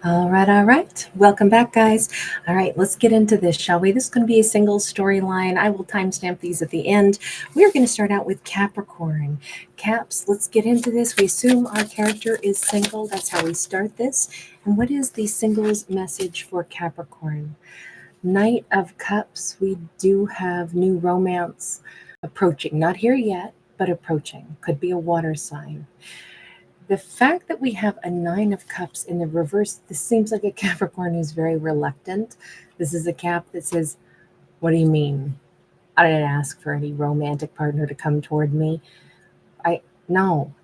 All right, all right. Welcome back, guys. All right, let's get into this, shall we? This is going to be a single storyline. I will timestamp these at the end. We're going to start out with Capricorn. Caps, let's get into this. We assume our character is single. That's how we start this. And what is the singles message for Capricorn? Knight of Cups, we do have new romance approaching. Not here yet, but approaching. Could be a water sign. The fact that we have a Nine of Cups in the reverse, this seems like a Capricorn who's very reluctant. This is a Cap that says, what do you mean? I didn't ask for any romantic partner to come toward me. No,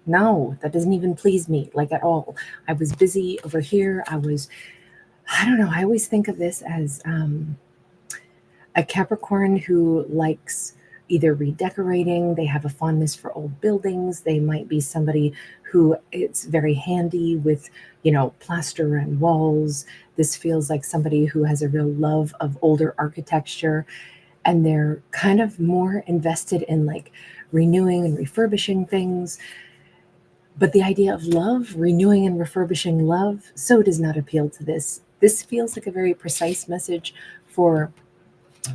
that doesn't even please me, like at all. I was busy over here. I don't know. I always think of this as a Capricorn who likes either redecorating, they have a fondness for old buildings, they might be somebody who it's very handy with, plaster and walls. This feels like somebody who has a real love of older architecture, and they're kind of more invested in like renewing and refurbishing things. But the idea of love, renewing and refurbishing love, so does not appeal to this. This feels like a very precise message for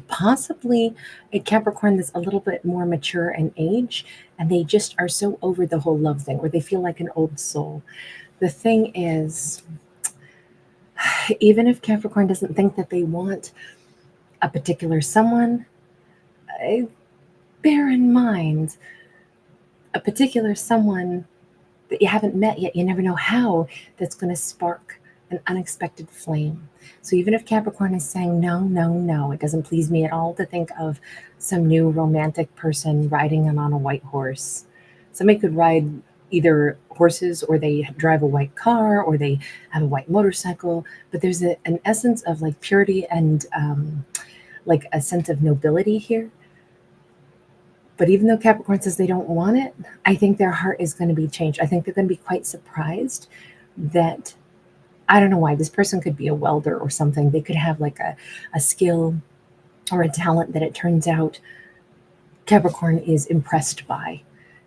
possibly a Capricorn that's a little bit more mature in age, and they just are so over the whole love thing, or they feel like an old soul. The thing is, even if Capricorn doesn't think that they want a particular someone, bear in mind a particular someone that you haven't met yet, you never know how that's going to spark an unexpected flame. So even if Capricorn is saying, no, no, no, it doesn't please me at all to think of some new romantic person riding in on a white horse. Somebody could ride either horses, or they drive a white car, or they have a white motorcycle, but there's an essence of like purity and like a sense of nobility here. But even though Capricorn says they don't want it, I think their heart is going to be changed. I think they're going to be quite surprised that, I don't know why, this person could be a welder or something. They could have like a skill or a talent that it turns out Capricorn is impressed by.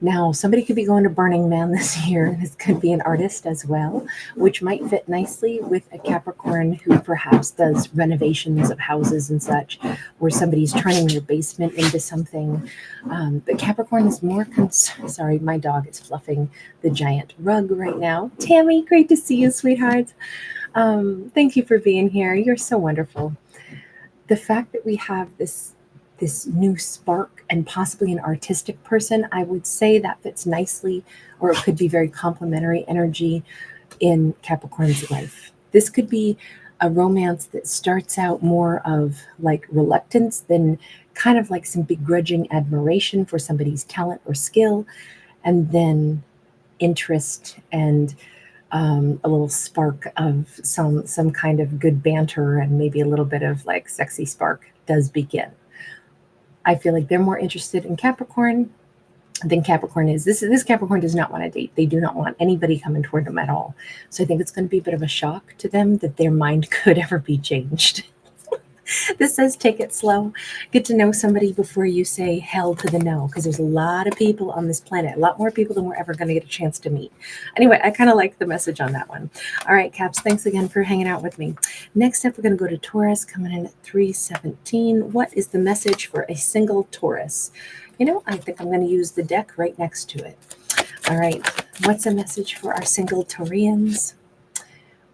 Now, somebody could be going to Burning Man this year. This could be an artist as well, which might fit nicely with a Capricorn who perhaps does renovations of houses and such, or somebody's turning their basement into something. But Capricorn is more sorry, my dog is fluffing the giant rug right now. Tammy, great to see you, sweetheart. Thank you for being here. You're so wonderful. The fact that we have this new spark and possibly an artistic person, I would say that fits nicely, or it could be very complementary energy in Capricorn's life. This could be a romance that starts out more of like reluctance, then kind of like some begrudging admiration for somebody's talent or skill, and then interest and a little spark of some kind of good banter, and maybe a little bit of like sexy spark does begin. I feel like they're more interested in Capricorn than Capricorn is. This Capricorn does not want to date. They do not want anybody coming toward them at all. So I think it's going to be a bit of a shock to them that their mind could ever be changed. This says take it slow. Get to know somebody before you say hell to the no, because there's a lot of people on this planet, a lot more people than we're ever going to get a chance to meet. Anyway, I kind of like the message on that one. All right, Caps, thanks again for hanging out with me. Next up, we're going to go to Taurus, coming in at 317. What is the message for a single Taurus? I think I'm going to use the deck right next to it. All right, what's a message for our single Taurians?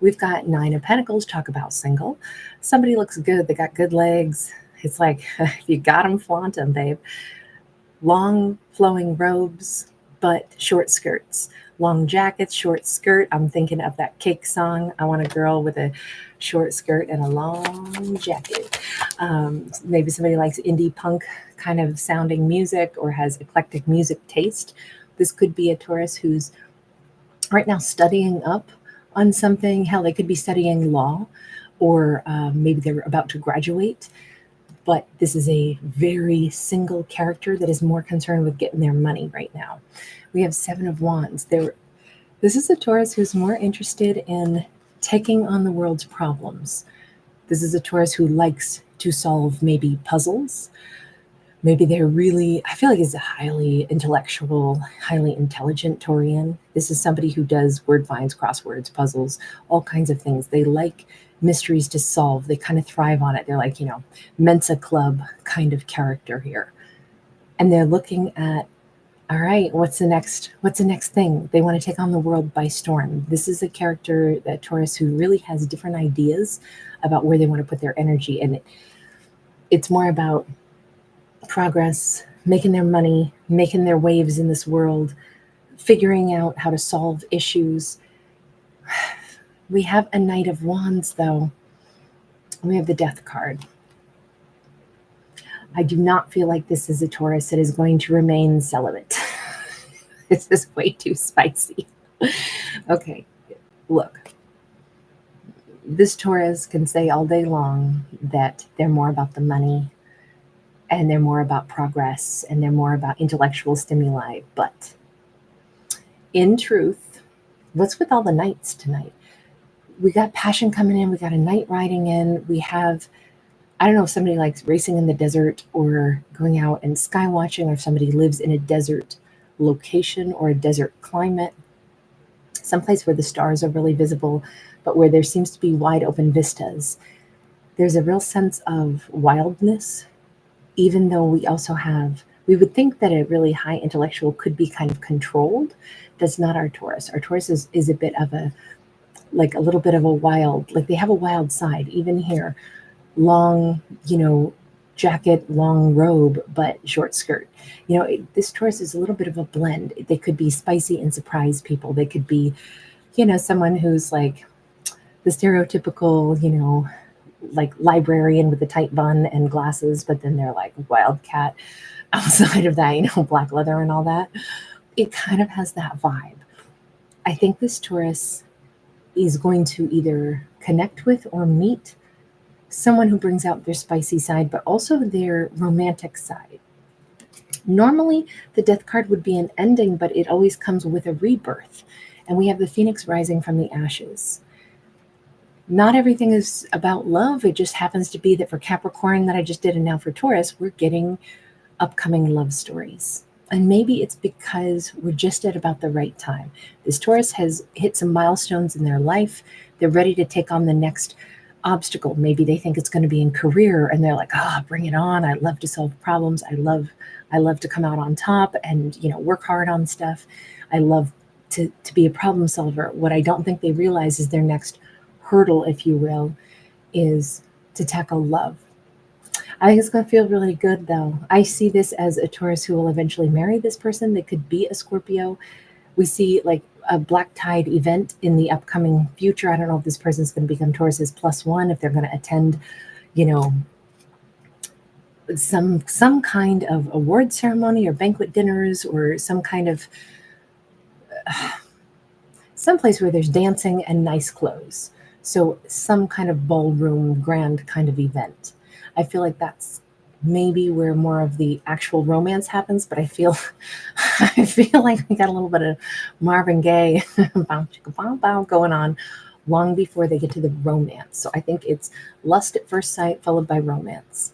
We've got Nine of Pentacles, talk about single. Somebody looks good, they got good legs. It's like, if you got them, flaunt them, babe. Long flowing robes, but short skirts. Long jackets, short skirt. I'm thinking of that Cake song. I want a girl with a short skirt and a long jacket. Maybe somebody likes indie punk kind of sounding music, or has eclectic music taste. This could be a Taurus who's right now studying up on something. Hell, they could be studying law, or maybe they're about to graduate. But this is a very single character that is more concerned with getting their money right now. We have Seven of Wands. This is a Taurus who's more interested in taking on the world's problems. This is a Taurus who likes to solve maybe puzzles, Maybe they're really, I feel like it's a highly intellectual, highly intelligent Taurian. This is somebody who does word finds, crosswords, puzzles, all kinds of things. They like mysteries to solve. They kind of thrive on it. They're like, Mensa Club kind of character here. And they're looking at, all right, what's the next thing? They want to take on the world by storm. This is a character, that Taurus, who really has different ideas about where they want to put their energy. And it's more about progress, making their money, making their waves in this world, figuring out how to solve issues. We have a Knight of Wands, though. We have the Death card. I do not feel like this is a Taurus that is going to remain celibate. This is way too spicy. Okay, look. This Taurus can say all day long that they're more about the money, and they're more about progress, and they're more about intellectual stimuli. But in truth, what's with all the knights tonight? We got passion coming in. We got a knight riding in. We have, I don't know if somebody likes racing in the desert or going out and sky watching, or if somebody lives in a desert location or a desert climate, someplace where the stars are really visible, but where there seems to be wide open vistas. There's a real sense of wildness, even though we would think that a really high intellectual could be kind of controlled. That's not our Taurus. Our Taurus is a bit of a little bit of a wild, like they have a wild side, even here. Long, jacket, long robe, but short skirt. This Taurus is a little bit of a blend. They could be spicy and surprise people. They could be, someone who's like the stereotypical, like librarian with a tight bun and glasses, but then they're like wildcat outside of that, black leather and all that. It kind of has that vibe. I think this Taurus is going to either connect with or meet someone who brings out their spicy side, but also their romantic side. Normally, the Death card would be an ending, but it always comes with a rebirth. And we have the Phoenix rising from the ashes. Not everything is about love. It just happens to be that for Capricorn that I just did, and now for Taurus, we're getting upcoming love stories. And maybe it's because we're just at about the right time. This Taurus has hit some milestones in their life. They're ready to take on the next obstacle. Maybe they think it's going to be in career, and they're like, bring it on. I love to solve problems. I love to come out on top and, work hard on stuff. I love to be a problem solver. What I don't think they realize is their next hurdle, if you will, is to tackle love. I think it's going to feel really good, though. I see this as a Taurus who will eventually marry this person. They could be a Scorpio. We see like a black tide event in the upcoming future. I don't know if this person's going to become Taurus's +1, if they're going to attend, some kind of award ceremony or banquet dinners, or some kind of someplace where there's dancing and nice clothes. So some kind of ballroom, grand kind of event. I feel like that's maybe where more of the actual romance happens, but I feel like we got a little bit of Marvin Gaye going on long before they get to the romance. So I think it's lust at first sight followed by romance.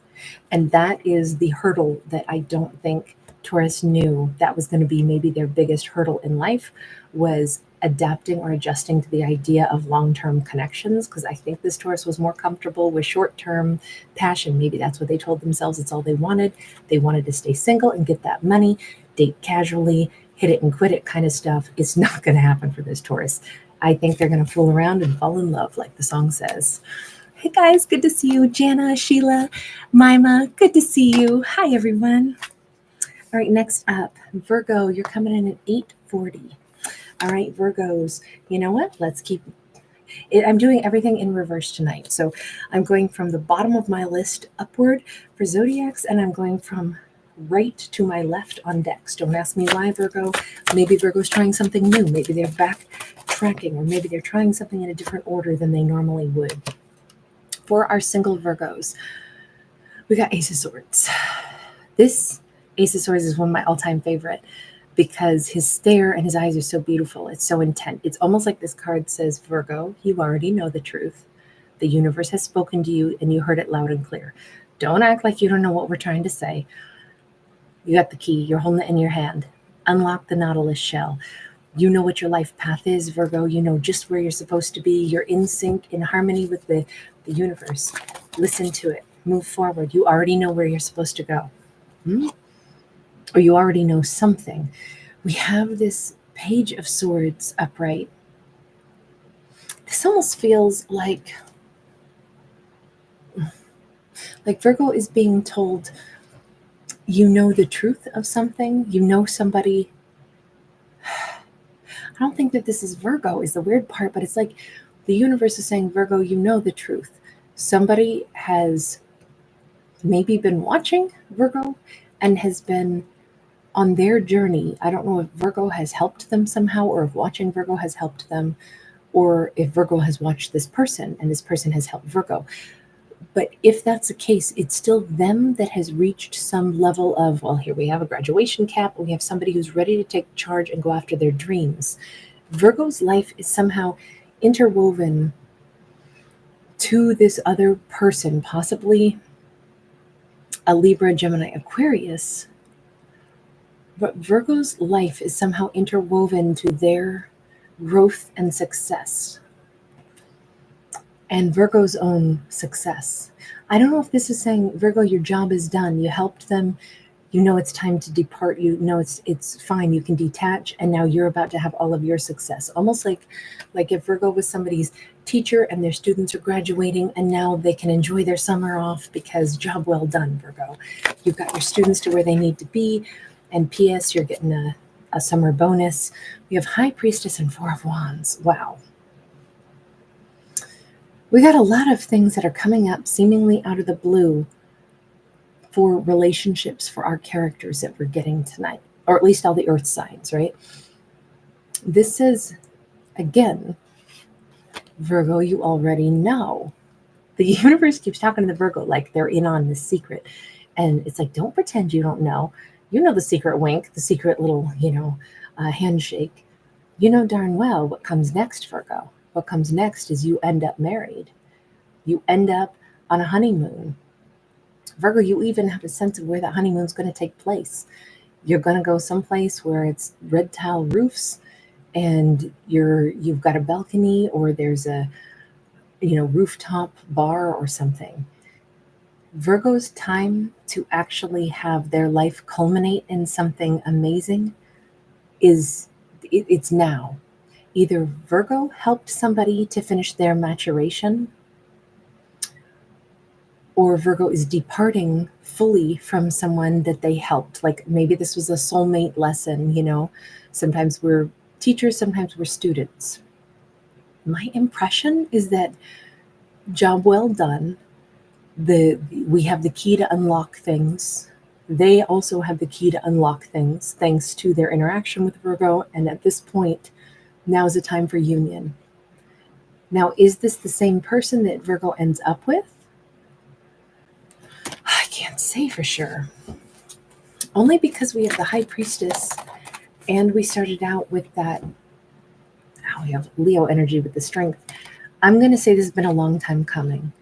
And that is the hurdle that I don't think Taurus knew that was going to be maybe their biggest hurdle in life, was adapting or adjusting to the idea of long-term connections, because I think this Taurus was more comfortable with short-term passion. Maybe that's what they told themselves. It's all they wanted. They wanted to stay single and get that money, date casually, hit it and quit it kind of stuff. It's not going to happen for this Taurus. I think they're going to fool around and fall in love, like the song says. Hey guys, good to see you. Jana, Sheila, Mima, good to see you. Hi everyone. All right, next up, Virgo, you're coming in at 8:40. All right, Virgos, you know what? Let's keep it. I'm doing everything in reverse tonight. So I'm going from the bottom of my list upward for zodiacs, and I'm going from right to my left on decks. Don't ask me why, Virgo. Maybe Virgo's trying something new. Maybe they're backtracking, or maybe they're trying something in a different order than they normally would. For our single Virgos, we got Ace of Swords. This Ace of Swords is one of my all-time favorite, because his stare and his eyes are so beautiful. It's so intent. It's almost like this card says, Virgo, you already know the truth. The universe has spoken to you and you heard it loud and clear. Don't act like you don't know what we're trying to say. You got the key. You're holding it in your hand. Unlock the Nautilus shell. You know what your life path is, Virgo. You know just where you're supposed to be. You're in sync, in harmony with the universe. Listen to it. Move forward. You already know where you're supposed to go. Or you already know something. We have this Page of Swords upright. This almost feels like Virgo is being told, you know the truth of something. You know somebody. I don't think that this is Virgo is the weird part, but it's like the universe is saying, Virgo, you know the truth. Somebody has maybe been watching Virgo and has been on their journey. I don't know if Virgo has helped them somehow, or if watching Virgo has helped them, or if Virgo has watched this person and this person has helped Virgo. But if that's the case, it's still them that has reached some level of, well, here we have a graduation cap, and we have somebody who's ready to take charge and go after their dreams. Virgo's life is somehow interwoven to this other person, possibly a Libra, Gemini, Aquarius. But Virgo's life is somehow interwoven to their growth and success, and Virgo's own success. I don't know if this is saying, Virgo, your job is done. You helped them. You know it's time to depart. You know it's fine. You can detach, and now you're about to have all of your success. Almost like if Virgo was somebody's teacher and their students are graduating, and now they can enjoy their summer off because job well done, Virgo. You've got your students to where they need to be, and P.S. you're getting a summer bonus. We have High Priestess and Four of Wands. Wow. We got a lot of things that are coming up seemingly out of the blue for relationships for our characters that we're getting tonight, or at least all the earth signs, right? This is, again, Virgo, you already know. The universe keeps talking to the Virgo like they're in on this secret. And it's like, don't pretend you don't know. You know the secret wink, the secret little, handshake. You know darn well what comes next, Virgo. What comes next is you end up married. You end up on a honeymoon. Virgo, you even have a sense of where that honeymoon's going to take place. You're going to go someplace where it's red tile roofs, and you've got a balcony, or there's a rooftop bar or something. Virgo's time to actually have their life culminate in something amazing it's now. Either Virgo helped somebody to finish their maturation, or Virgo is departing fully from someone that they helped. Like maybe this was a soulmate lesson, Sometimes we're teachers, sometimes we're students. My impression is that job well done. We have the key to unlock things. They also have the key to unlock things thanks to their interaction with Virgo. And at this point, now is the time for union. Now, is this the same person that Virgo ends up with? I can't say for sure. Only because we have the High Priestess, and we started out with that. Now we have Leo energy with the Strength. I'm going to say this has been a long time coming.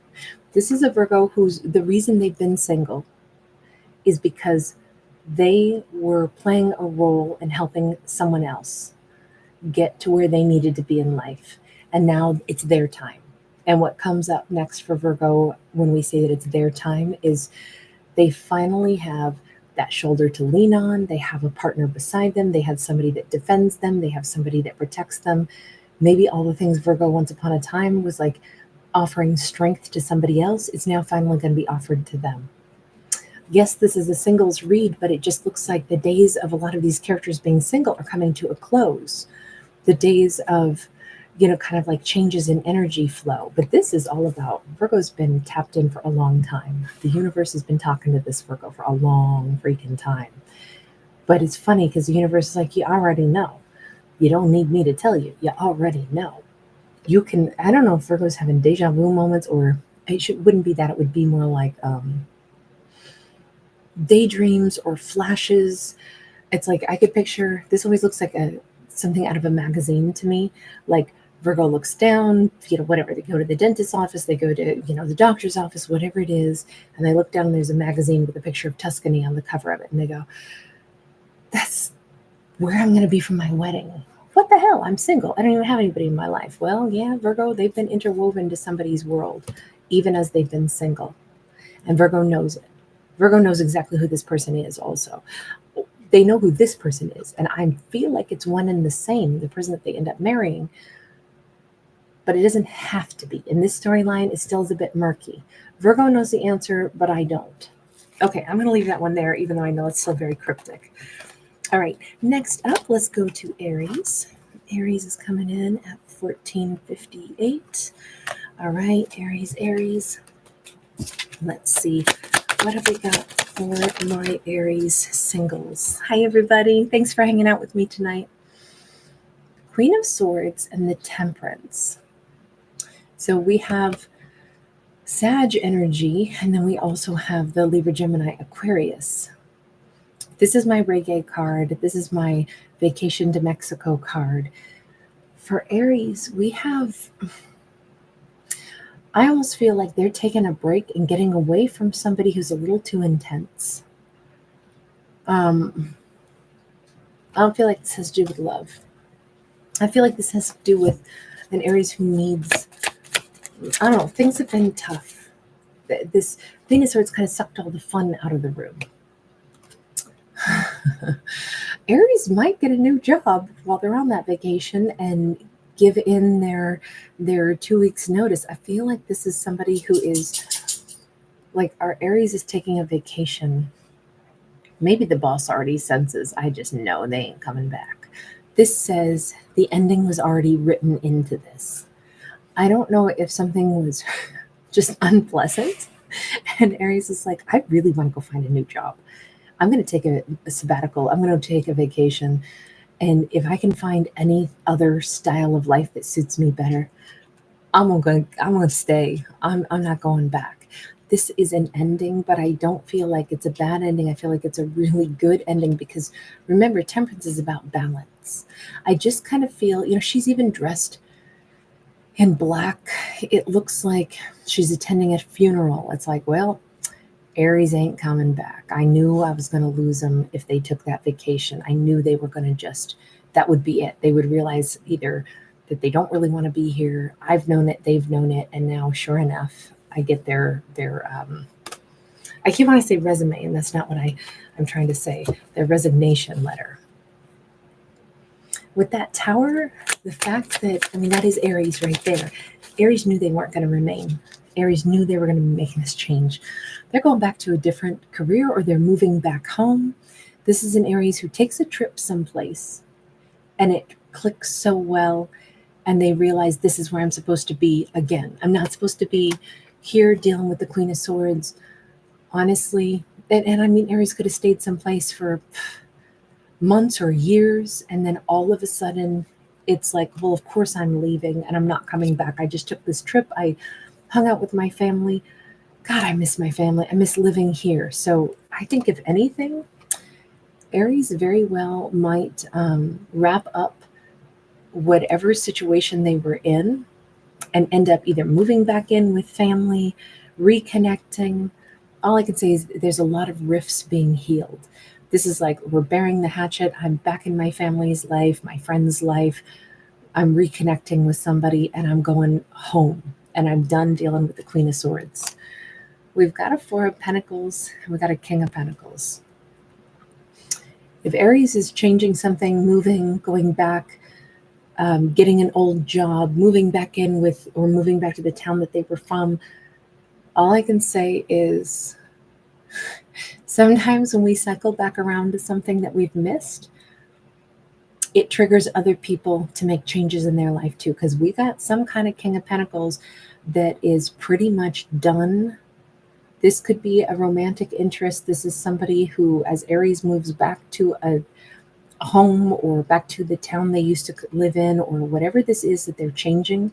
This is a Virgo the reason they've been single is because they were playing a role in helping someone else get to where they needed to be in life. And now it's their time. And what comes up next for Virgo when we say that it's their time is they finally have that shoulder to lean on. They have a partner beside them. They have somebody that defends them. They have somebody that protects them. Maybe all the things Virgo once upon a time was like offering strength to somebody else is now finally going to be offered to them. Yes, this is a singles read, but it just looks like the days of a lot of these characters being single are coming to a close. The days of, kind of like changes in energy flow. But this is all about, Virgo's been tapped in for a long time. The universe has been talking to this Virgo for a long freaking time. But it's funny because the universe is like, you already know. You don't need me to tell you. You already know. You can, I don't know if Virgo's having deja vu moments, or wouldn't be that. It would be more like daydreams or flashes. It's like I could picture, this always looks like something out of a magazine to me, like Virgo looks down, whatever. They go to the dentist's office, they go to, the doctor's office, whatever it is. And they look down and there's a magazine with a picture of Tuscany on the cover of it. And they go, that's where I'm going to be for my wedding. What the hell? I'm single. I don't even have anybody in my life. Well, yeah, Virgo, they've been interwoven to somebody's world, even as they've been single. And Virgo knows it. Virgo knows exactly who this person is also. They know who this person is. And I feel like it's one and the same, the person that they end up marrying. But it doesn't have to be. In this storyline, it still is a bit murky. Virgo knows the answer, but I don't. Okay, I'm going to leave that one there, even though I know it's still very cryptic. All right, next up, let's go to Aries. Aries is coming in at 1458. All right, Aries. Let's see. What have we got for my Aries singles? Hi, everybody. Thanks for hanging out with me tonight. Queen of Swords and the Temperance. So we have Sag energy, and then we also have the Libra, Gemini, Aquarius. This is my reggae card. This is my vacation to Mexico card. For Aries, we have, I almost feel like they're taking a break and getting away from somebody who's a little too intense. I don't feel like this has to do with love. I feel like this has to do with an Aries who needs, I don't know, things have been tough. This Venus Swords kind of sucked all the fun out of the room. Aries might get a new job while they're on that vacation and give in their 2 weeks notice. I feel like this is somebody who is like, our Aries is taking a vacation. Maybe the boss already senses, I just know they ain't coming back. This says the ending was already written into this. I don't know if something was just unpleasant and Aries is like, I really want to go find a new job. I'm going to take a sabbatical. I'm going to take a vacation. And if I can find any other style of life that suits me better, I'm going to stay. I'm not going back. This is an ending, but I don't feel like it's a bad ending. I feel like it's a really good ending because remember, Temperance is about balance. I just kind of feel, she's even dressed in black. It looks like she's attending a funeral. It's like, well, Aries ain't coming back. I knew I was going to lose them if they took that vacation. I knew they were going to that would be it. They would realize either that they don't really want to be here. I've known it, they've known it. And now, sure enough, I get their I keep wanting to say resume, and that's not what I'm trying to say. Their resignation letter. With that Tower, the fact that, that is Aries right there. Aries knew they weren't going to remain. Aries knew they were going to be making this change. They're going back to a different career or they're moving back home. This is an Aries who takes a trip someplace and it clicks so well and they realize this is where I'm supposed to be again. I'm not supposed to be here dealing with the Queen of Swords. Honestly, and Aries could have stayed someplace for months or years and then all of a sudden it's like, well, of course I'm leaving and I'm not coming back. I just took this trip. I hung out with my family. God, I miss my family. I miss living here. So I think if anything, Aries very well might wrap up whatever situation they were in and end up either moving back in with family, reconnecting. All I can say is there's a lot of rifts being healed. This is like, we're bearing the hatchet. I'm back in my family's life, my friend's life. I'm reconnecting with somebody and I'm going home and I'm done dealing with the Queen of Swords. We've got a Four of Pentacles and we've got a King of Pentacles. If Aries is changing something, moving, going back, getting an old job, moving back in with, or moving back to the town that they were from, all I can say is sometimes when we cycle back around to something that we've missed, it triggers other people to make changes in their life too, because we got some kind of King of Pentacles that is pretty much done. This could be a romantic interest. This is somebody who, as Aries moves back to a home or back to the town they used to live in, or whatever this is that they're changing,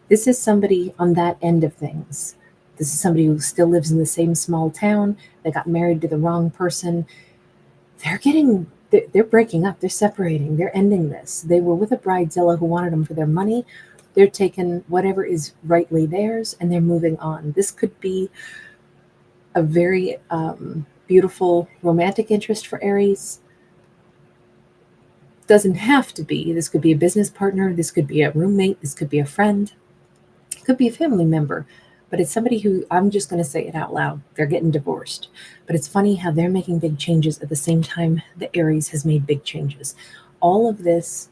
this is somebody on that end of things. This is somebody who still lives in the same small town. They got married to the wrong person. They're breaking up. They're separating. They're ending this. They were with a bridezilla who wanted them for their money. They're taking whatever is rightly theirs and they're moving on. This could be a very beautiful romantic interest for Aries. Doesn't have to be. This could be a business partner. This could be a roommate. This could be a friend. It could be a family member. But it's somebody who, I'm just going to say it out loud, they're getting divorced. But it's funny how they're making big changes at the same time the Aries has made big changes. All of this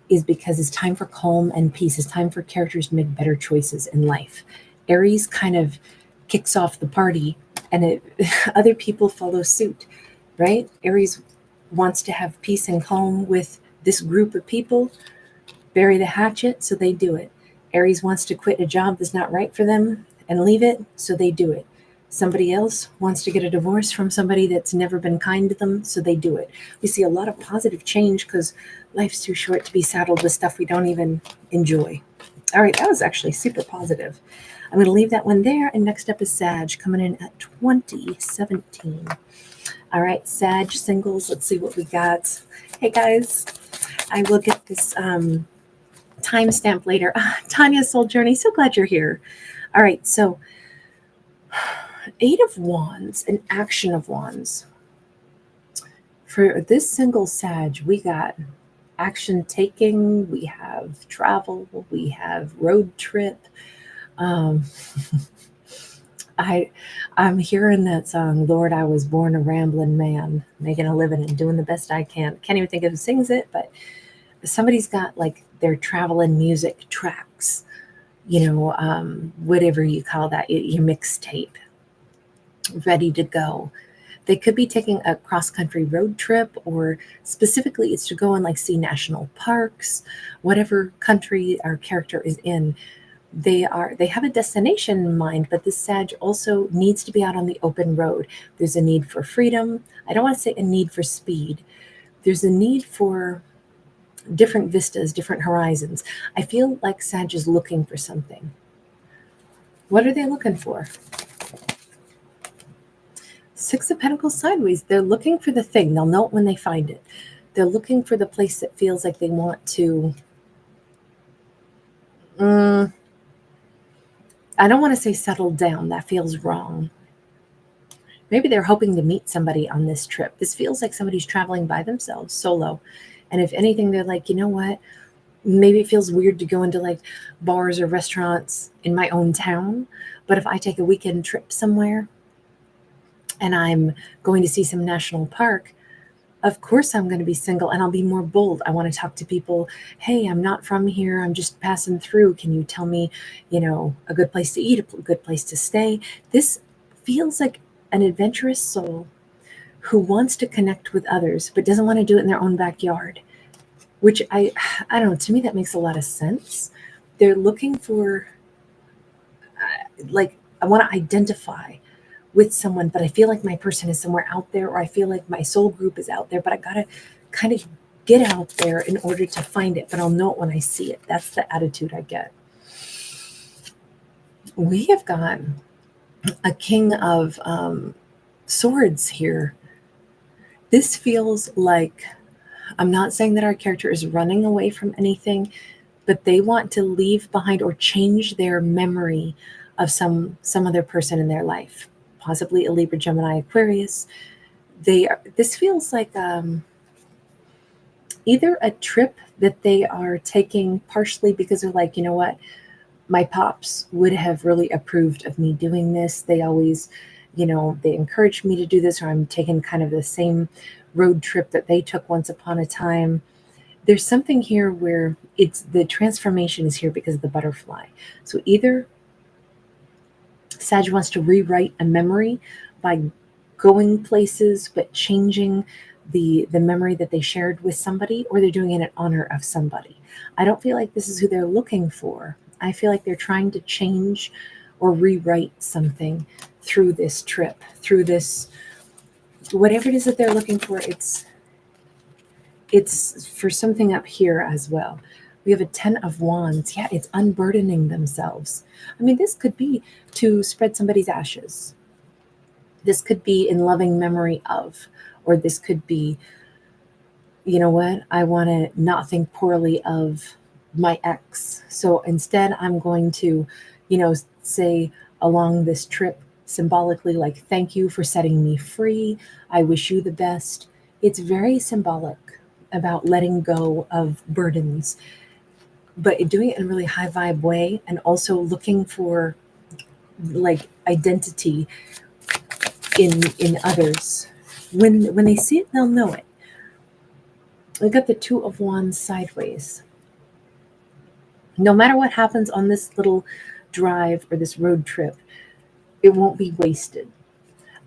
is because it's time for calm and peace. It's time for characters to make better choices in life. Aries kind of kicks off the party and other people follow suit, right? Aries wants to have peace and calm with this group of people, bury the hatchet, so they do it. Aries wants to quit a job that's not right for them and leave it, so they do it. Somebody else wants to get a divorce from somebody that's never been kind to them, so they do it. We see a lot of positive change because life's too short to be saddled with stuff we don't even enjoy. All right, that was actually super positive. I'm going to leave that one there, and next up is Sag, coming in at 2017. All right, Sag singles, let's see what we got. Hey, guys, I will get this timestamp later. Tanya Soul Journey, so glad you're here. All right, so 8 of Wands and Action of Wands. For this single Sag, we got action taking, we have travel, we have road trip. I'm hearing that song, Lord, I was born a rambling man, making a living and doing the best I can. Can't even think of who sings it, but somebody's got like their traveling music tracks, whatever you call that, your mixtape, ready to go. They could be taking a cross-country road trip, or specifically it's to go and like see national parks, whatever country our character is in. They have a destination in mind, but this Sag also needs to be out on the open road. There's a need for freedom. I don't want to say a need for speed. There's a need for different vistas, different horizons. I feel like Sag is looking for something. What are they looking for? 6 of Pentacles sideways. They're looking for the thing. They'll know it when they find it. They're looking for the place that feels like they want to. I don't want to say settle down. That feels wrong. Maybe they're hoping to meet somebody on this trip. This feels like somebody's traveling by themselves, solo. And if anything, they're like, you know what? Maybe it feels weird to go into like bars or restaurants in my own town. But if I take a weekend trip somewhere and I'm going to see some national park, of course I'm going to be single and I'll be more bold. I want to talk to people. Hey, I'm not from here. I'm just passing through. Can you tell me, a good place to eat, a good place to stay? This feels like an adventurous soul who wants to connect with others, but doesn't want to do it in their own backyard, which I don't know, to me that makes a lot of sense. They're looking for, I want to identify with someone, but I feel like my person is somewhere out there, or I feel like my soul group is out there, but I got to kind of get out there in order to find it, but I'll know it when I see it. That's the attitude I get. We have got a King of Swords here. This feels like, I'm not saying that our character is running away from anything, but they want to leave behind or change their memory of some other person in their life, possibly a Libra, Gemini, Aquarius. This feels like either a trip that they are taking partially because they're like, you know what, my pops would have really approved of me doing this. They always, they encouraged me to do this, or I'm taking kind of the same road trip that they took once upon a time. There's something here where it's the transformation is here because of the butterfly. So either Sag wants to rewrite a memory by going places but changing the memory that they shared with somebody, or they're doing it in honor of somebody. I don't feel like this is who they're looking for. I feel like they're trying to change or rewrite something through this trip, through this, whatever it is that they're looking for. It's for something up here as well. We have a 10 of Wands. Yeah, it's unburdening themselves. I mean, this could be to spread somebody's ashes. This could be in loving memory of, or this could be, you know what, I want to not think poorly of my ex. So instead, I'm going to, say along this trip symbolically, like, thank you for setting me free. I wish you the best. It's very symbolic about letting go of burdens, but doing it in a really high vibe way, and also looking for like identity in others. When they see it, they'll know it. We got the Two of Wands sideways. No matter what happens on this little drive or this road trip, it won't be wasted.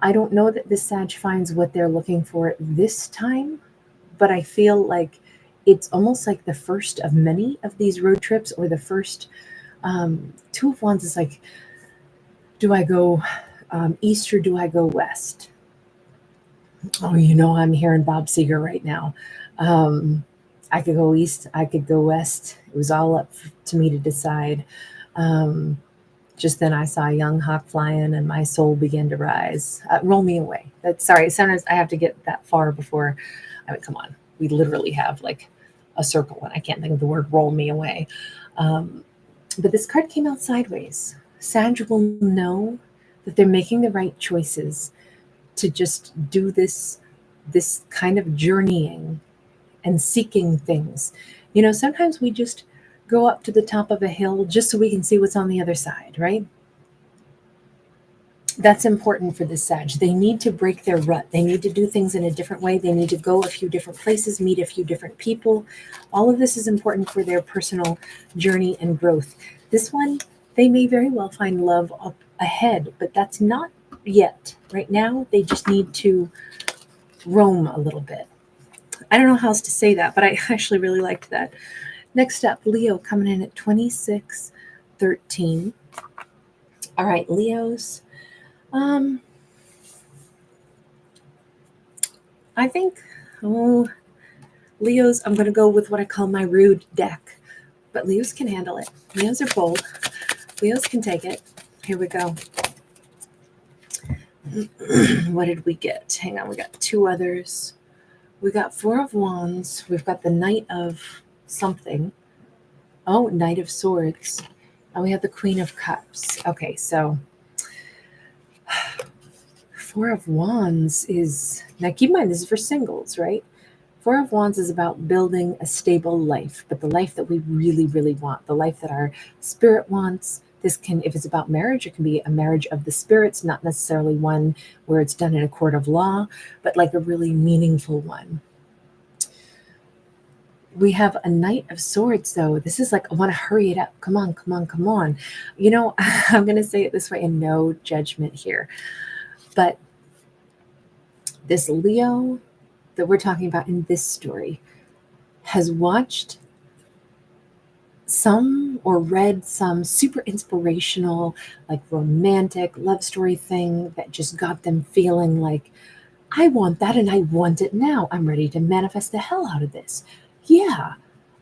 I don't know that this Sag finds what they're looking for this time, but I feel like it's almost like the first of many of these road trips, or the first. Two of Wands is like, do I go east or do I go west? Oh, I'm hearing Bob Seger right now. I could go east, I could go west. It was all up to me to decide. Just then I saw a young hawk flying and my soul began to rise. Roll me away. Sorry, sometimes I have to get that far before. Come on. We literally have like a circle and I can't think of the word roll me away. But this card came out sideways. Sag will know that they're making the right choices to just do this kind of journeying and seeking things. Sometimes we just go up to the top of a hill just so we can see what's on the other side, right? That's important for the Sag. They need to break their rut. They need to do things in a different way. They need to go a few different places, meet a few different people. All of this is important for their personal journey and growth. This one, they may very well find love up ahead, but that's not yet. Right now, they just need to roam a little bit. I don't know how else to say that, but I actually really liked that. Next up, Leo coming in at 2613. All right, Leos. I think, Leos, I'm going to go with what I call my rude deck. But Leos can handle it. Leos are bold. Leos can take it. Here we go. What did we get? Hang on, we got two others. We got Four of Wands. We've got the Knight of something. Oh, Knight of Swords. And we have the Queen of Cups. Okay, so Four of Wands is, now keep in mind, this is for singles, right? Four of Wands is about building a stable life, but the life that we really, really want, the life that our spirit wants. This can, if it's about marriage, it can be a marriage of the spirits, not necessarily one where it's done in a court of law, but like a really meaningful one. We have a Knight of Swords, though. This is like, I want to hurry it up. Come on, come on, come on. I'm going to say it this way, and no judgment here. But this Leo that we're talking about in this story has watched some or read some super inspirational, like romantic love story thing that just got them feeling like, I want that and I want it now. I'm ready to manifest the hell out of this. Yeah,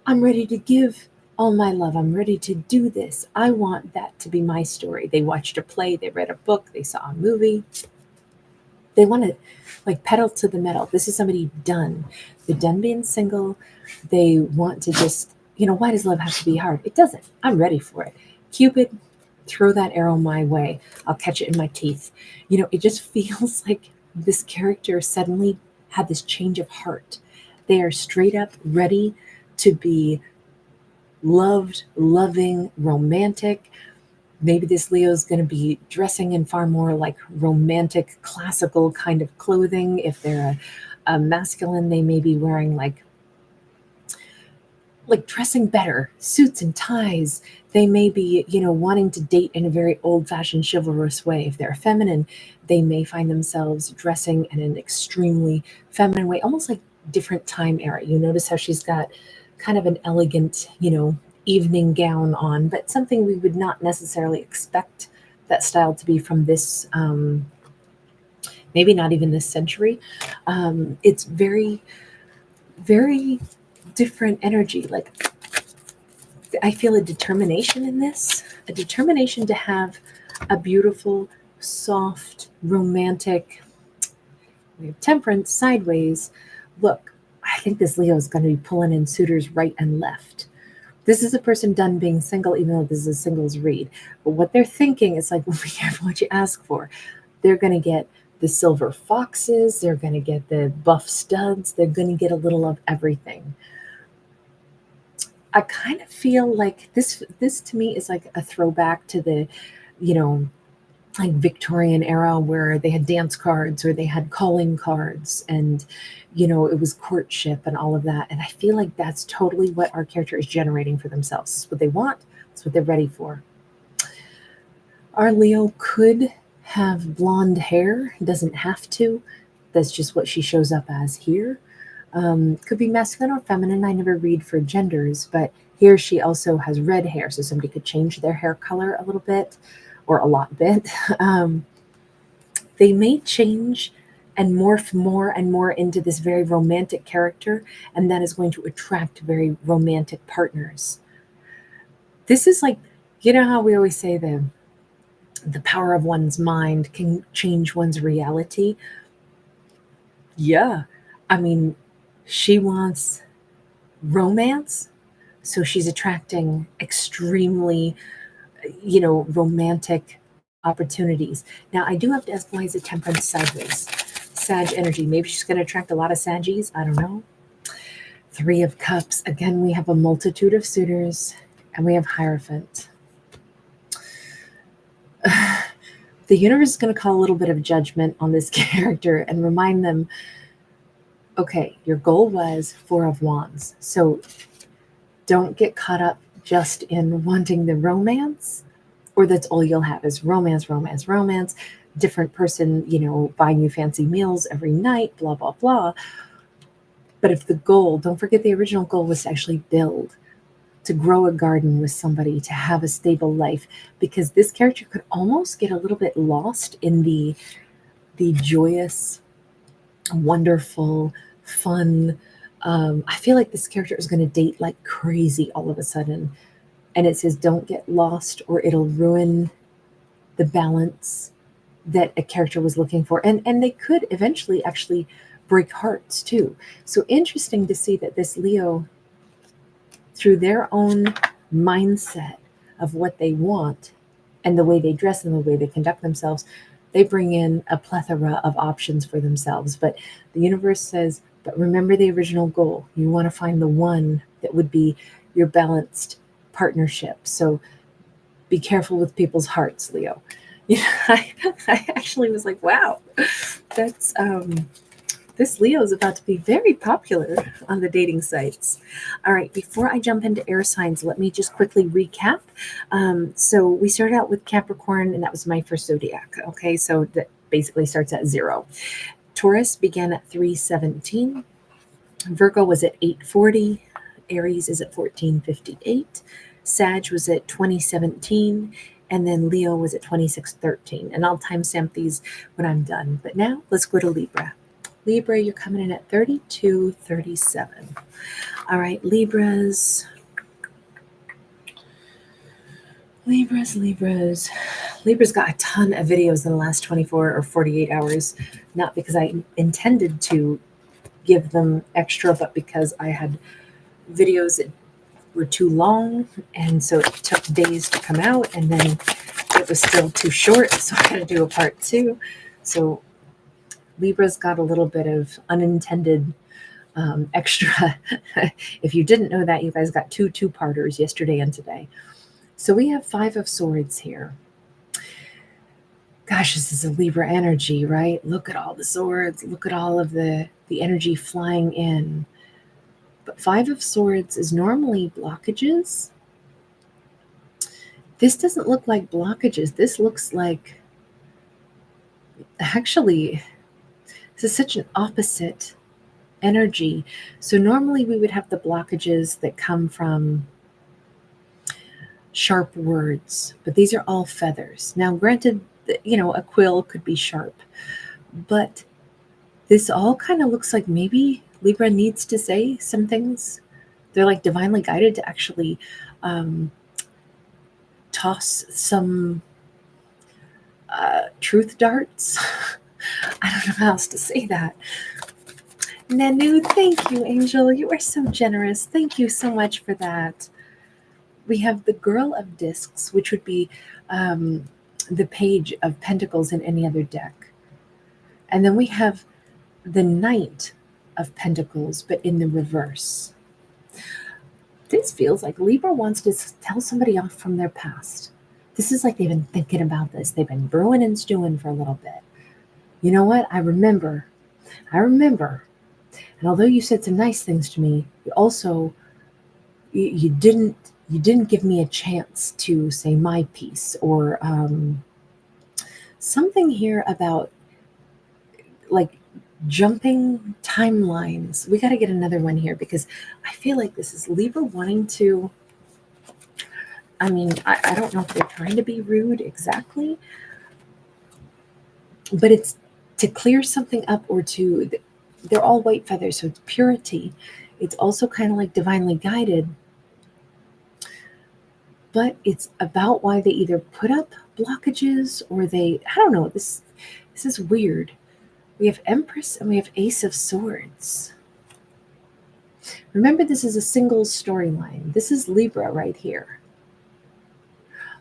I'm ready to give all my love. I'm ready to do this. I want that to be my story. They watched a play, they read a book, they saw a movie. They want to like pedal to the metal. This is somebody done. They're done being single. They want to just, why does love have to be hard? It doesn't. I'm ready for it. Cupid, throw that arrow my way. I'll catch it in my teeth. It just feels like this character suddenly had this change of heart. They are straight up ready to be loved, loving, romantic. Maybe this Leo is going to be dressing in far more like romantic, classical kind of clothing. If they're a masculine, they may be wearing like dressing better, suits and ties. They may be, wanting to date in a very old-fashioned chivalrous way. If they're feminine, they may find themselves dressing in an extremely feminine way, almost like different time era. You notice how she's got kind of an elegant, evening gown on, but something we would not necessarily expect that style to be from this, maybe not even this century. It's very, very different energy. Like, I feel a determination in this, a determination to have a beautiful, soft, romantic, we have Temperance sideways. Look, I think this Leo is going to be pulling in suitors right and left. This is a person done being single, even though this is a singles read. But what they're thinking is like, well, be careful what you ask for. They're going to get the silver foxes. They're going to get the buff studs. They're going to get a little of everything. I kind of feel like this to me is like a throwback to the, like Victorian era where they had dance cards or they had calling cards and, it was courtship and all of that. And I feel like that's totally what our character is generating for themselves. It's what they want. It's what they're ready for. Our Leo could have blonde hair. Doesn't have to. That's just what she shows up as here. Could be masculine or feminine. I never read for genders, but here she also has red hair. So somebody could change their hair color a little bit or a lot bit. They may change and morph more and more into this very romantic character, and that is going to attract very romantic partners. This is like, how we always say the power of one's mind can change one's reality. Yeah. I mean, she wants romance, so she's attracting extremely, romantic opportunities. Now, I do have to ask, why is it temperance sideways? Sag energy. Maybe she's going to attract a lot of Saggies. I don't know. 3 of Cups. Again, we have a multitude of suitors, and we have Hierophant. The universe is going to call a little bit of judgment on this character and remind them, okay, your goal was 4 of Wands. So don't get caught up just in wanting the romance, or that's all you'll have is romance, romance, romance. Different person, buying you fancy meals every night, blah, blah, blah. But if the goal, don't forget the original goal was to actually build, to grow a garden with somebody, to have a stable life, because this character could almost get a little bit lost in the joyous, wonderful, fun. I feel like this character is going to date like crazy all of a sudden. And it says, don't get lost or it'll ruin the balance that a character was looking for. And they could eventually actually break hearts too. So interesting to see that this Leo, through their own mindset of what they want and the way they dress and the way they conduct themselves, they bring in a plethora of options for themselves. But the universe says, but remember the original goal. You want to find the one that would be your balanced partnership. So be careful with people's hearts, Leo. I actually was like, wow, that's this Leo is about to be very popular on the dating sites. All right, before I jump into air signs, let me just quickly recap. So we started out with Capricorn, and that was my first zodiac. Okay, so that basically starts at 0. Taurus began at 317. Virgo was at 840. Aries is at 1458. Sag was at 2017. And then Leo was at 2613. And I'll timestamp these when I'm done. But now let's go to Libra. Libra, you're coming in at 3237. All right, Libras. Libra's got a ton of videos in the last 24 or 48 hours. Not because I intended to give them extra, but because I had videos that were too long, and so it took days to come out, and then it was still too short, so I had to do a part 2. So Libra's got a little bit of unintended extra. If you didn't know that, you guys got 2 two-parters yesterday and today. So we have 5 of Swords here. Gosh, this is a Libra energy, right? Look at all the swords. Look at all of the energy flying in. But 5 of Swords is normally blockages. This doesn't look like blockages. This looks like, actually, this is such an opposite energy. So normally we would have the blockages that come from sharp words, but these are all feathers. Now, granted, a quill could be sharp, but this all kind of looks like maybe Libra needs to say some things. They're like divinely guided to actually toss some truth darts. I don't know how else to say that. Nanu, thank you, Angel. You are so generous. Thank you so much for that. We have the Girl of Discs, which would be the Page of Pentacles in any other deck. And then we have the Knight of Pentacles, but in the reverse. This feels like Libra wants to tell somebody off from their past. This is like they've been thinking about this. They've been brewing and stewing for a little bit. You know what? I remember. And although you said some nice things to me, you also you didn't give me a chance to say my piece, or something here about like jumping timelines. We got to get another one here, because I feel like this is Libra wanting to, I mean, I don't know if they're trying to be rude exactly, but it's to clear something up, or to, they're all white feathers, so it's purity. It's also kind of like divinely guided, but it's about why they either put up blockages or they, I don't know, this is weird. We have Empress and we have Ace of Swords. Remember, this is a single storyline. This is Libra right here.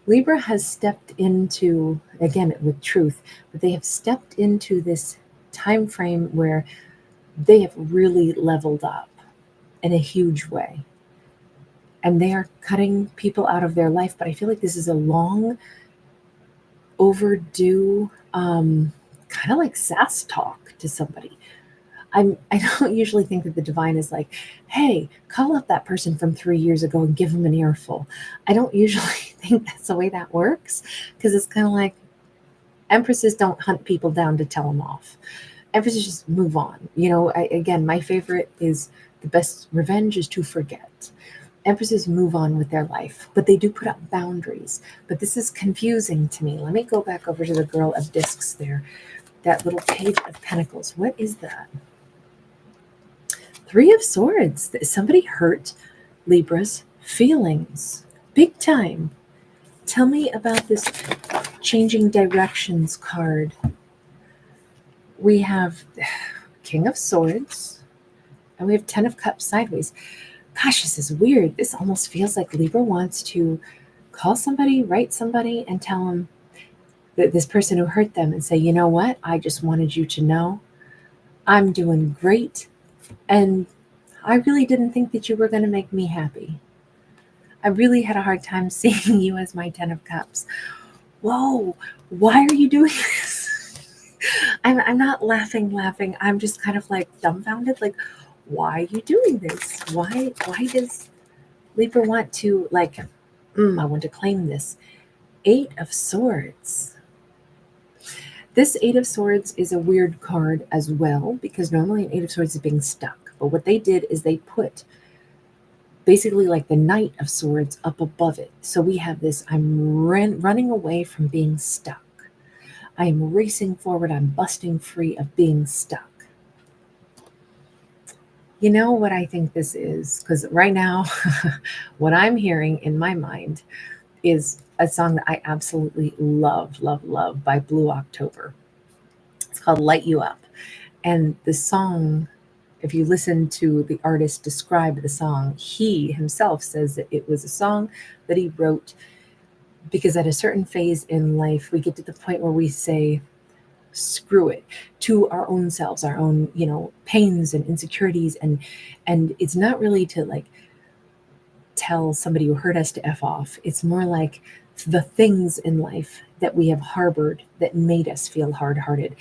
Libra has stepped into, again, with truth, but they have stepped into this time frame where they have really leveled up in a huge way. And they are cutting people out of their life, but I feel like this is a long overdue, kind of like sass talk to somebody. I don't usually think that the divine is like, hey, call up that person from 3 years ago and give them an earful. I don't usually think that's the way that works, because it's kind of like empresses don't hunt people down to tell them off. Empresses just move on. You know, again, my favorite is the best revenge is to forget. Empresses move on with their life, but they do put up boundaries. But this is confusing to me. Let me go back over to the Girl of Discs there. That little Page of Pentacles. What is that? Three of Swords. Somebody hurt Libra's feelings. Big time. Tell me about this changing directions card. We have King of Swords, and we have 10 of Cups sideways. Gosh, this is weird. This almost feels like Libra wants to call somebody, write somebody, and tell them that this person who hurt them, and say, you know what? I just wanted you to know I'm doing great. And I really didn't think that you were going to make me happy. I really had a hard time seeing you as my 10 of Cups. Whoa, why are you doing this? I'm not laughing. I'm just kind of like dumbfounded. Like, why are you doing this? Why does Libra want to, like, I want to claim this? 8 of Swords. This 8 of Swords is a weird card as well, because normally an 8 of Swords is being stuck. But what they did is they put basically like the Knight of Swords up above it. So we have this, I'm running away from being stuck. I am racing forward. I'm busting free of being stuck. You know what I think this is? Because right now, what I'm hearing in my mind is a song that I absolutely love by Blue October. It's called Light You Up. And the song, if you listen to the artist describe the song, he himself says that it was a song that he wrote because at a certain phase in life, we get to the point where we say, screw it, to our own selves, our own, pains and insecurities. And it's not really to like tell somebody who hurt us to F off. It's more like the things in life that we have harbored that made us feel hard-hearted.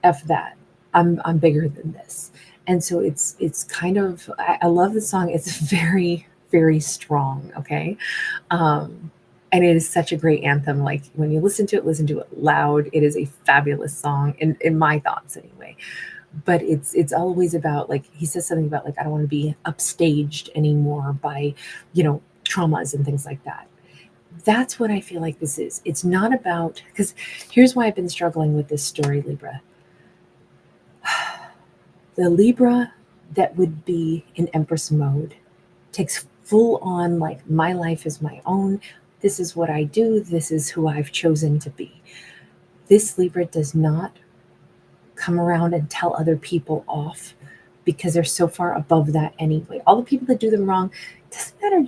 F that. I'm bigger than this. And so it's kind of, I love the song. It's very, very strong. Okay. And it is such a great anthem. Like when you listen to it loud. It is a fabulous song in my thoughts anyway. But it's always about, like, he says something about like, I don't want to be upstaged anymore by, traumas and things like that. That's what I feel like this is. It's not about, because here's why I've been struggling with this story, Libra. The Libra that would be in Empress mode takes full on, like, my life is my own. This is what I do. This is who I've chosen to be. This Libra does not come around and tell other people off because they're so far above that anyway. All the people that do them wrong, doesn't matter.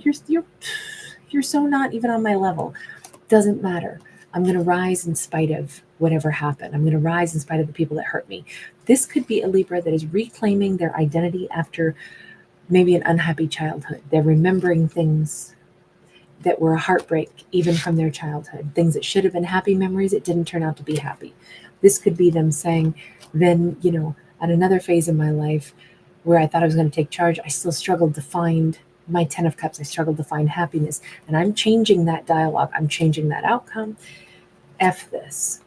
you're so not even on my level. Doesn't matter. I'm going to rise in spite of whatever happened. I'm going to rise in spite of the people that hurt me. This could be a Libra that is reclaiming their identity after maybe an unhappy childhood. They're remembering things that were a heartbreak, even from their childhood. Things that should have been happy memories, it didn't turn out to be happy. This could be them saying, then, at another phase in my life where I thought I was going to take charge, I still struggled to find my 10 of cups. I struggled to find happiness. And I'm changing that dialogue. I'm changing that outcome. F this.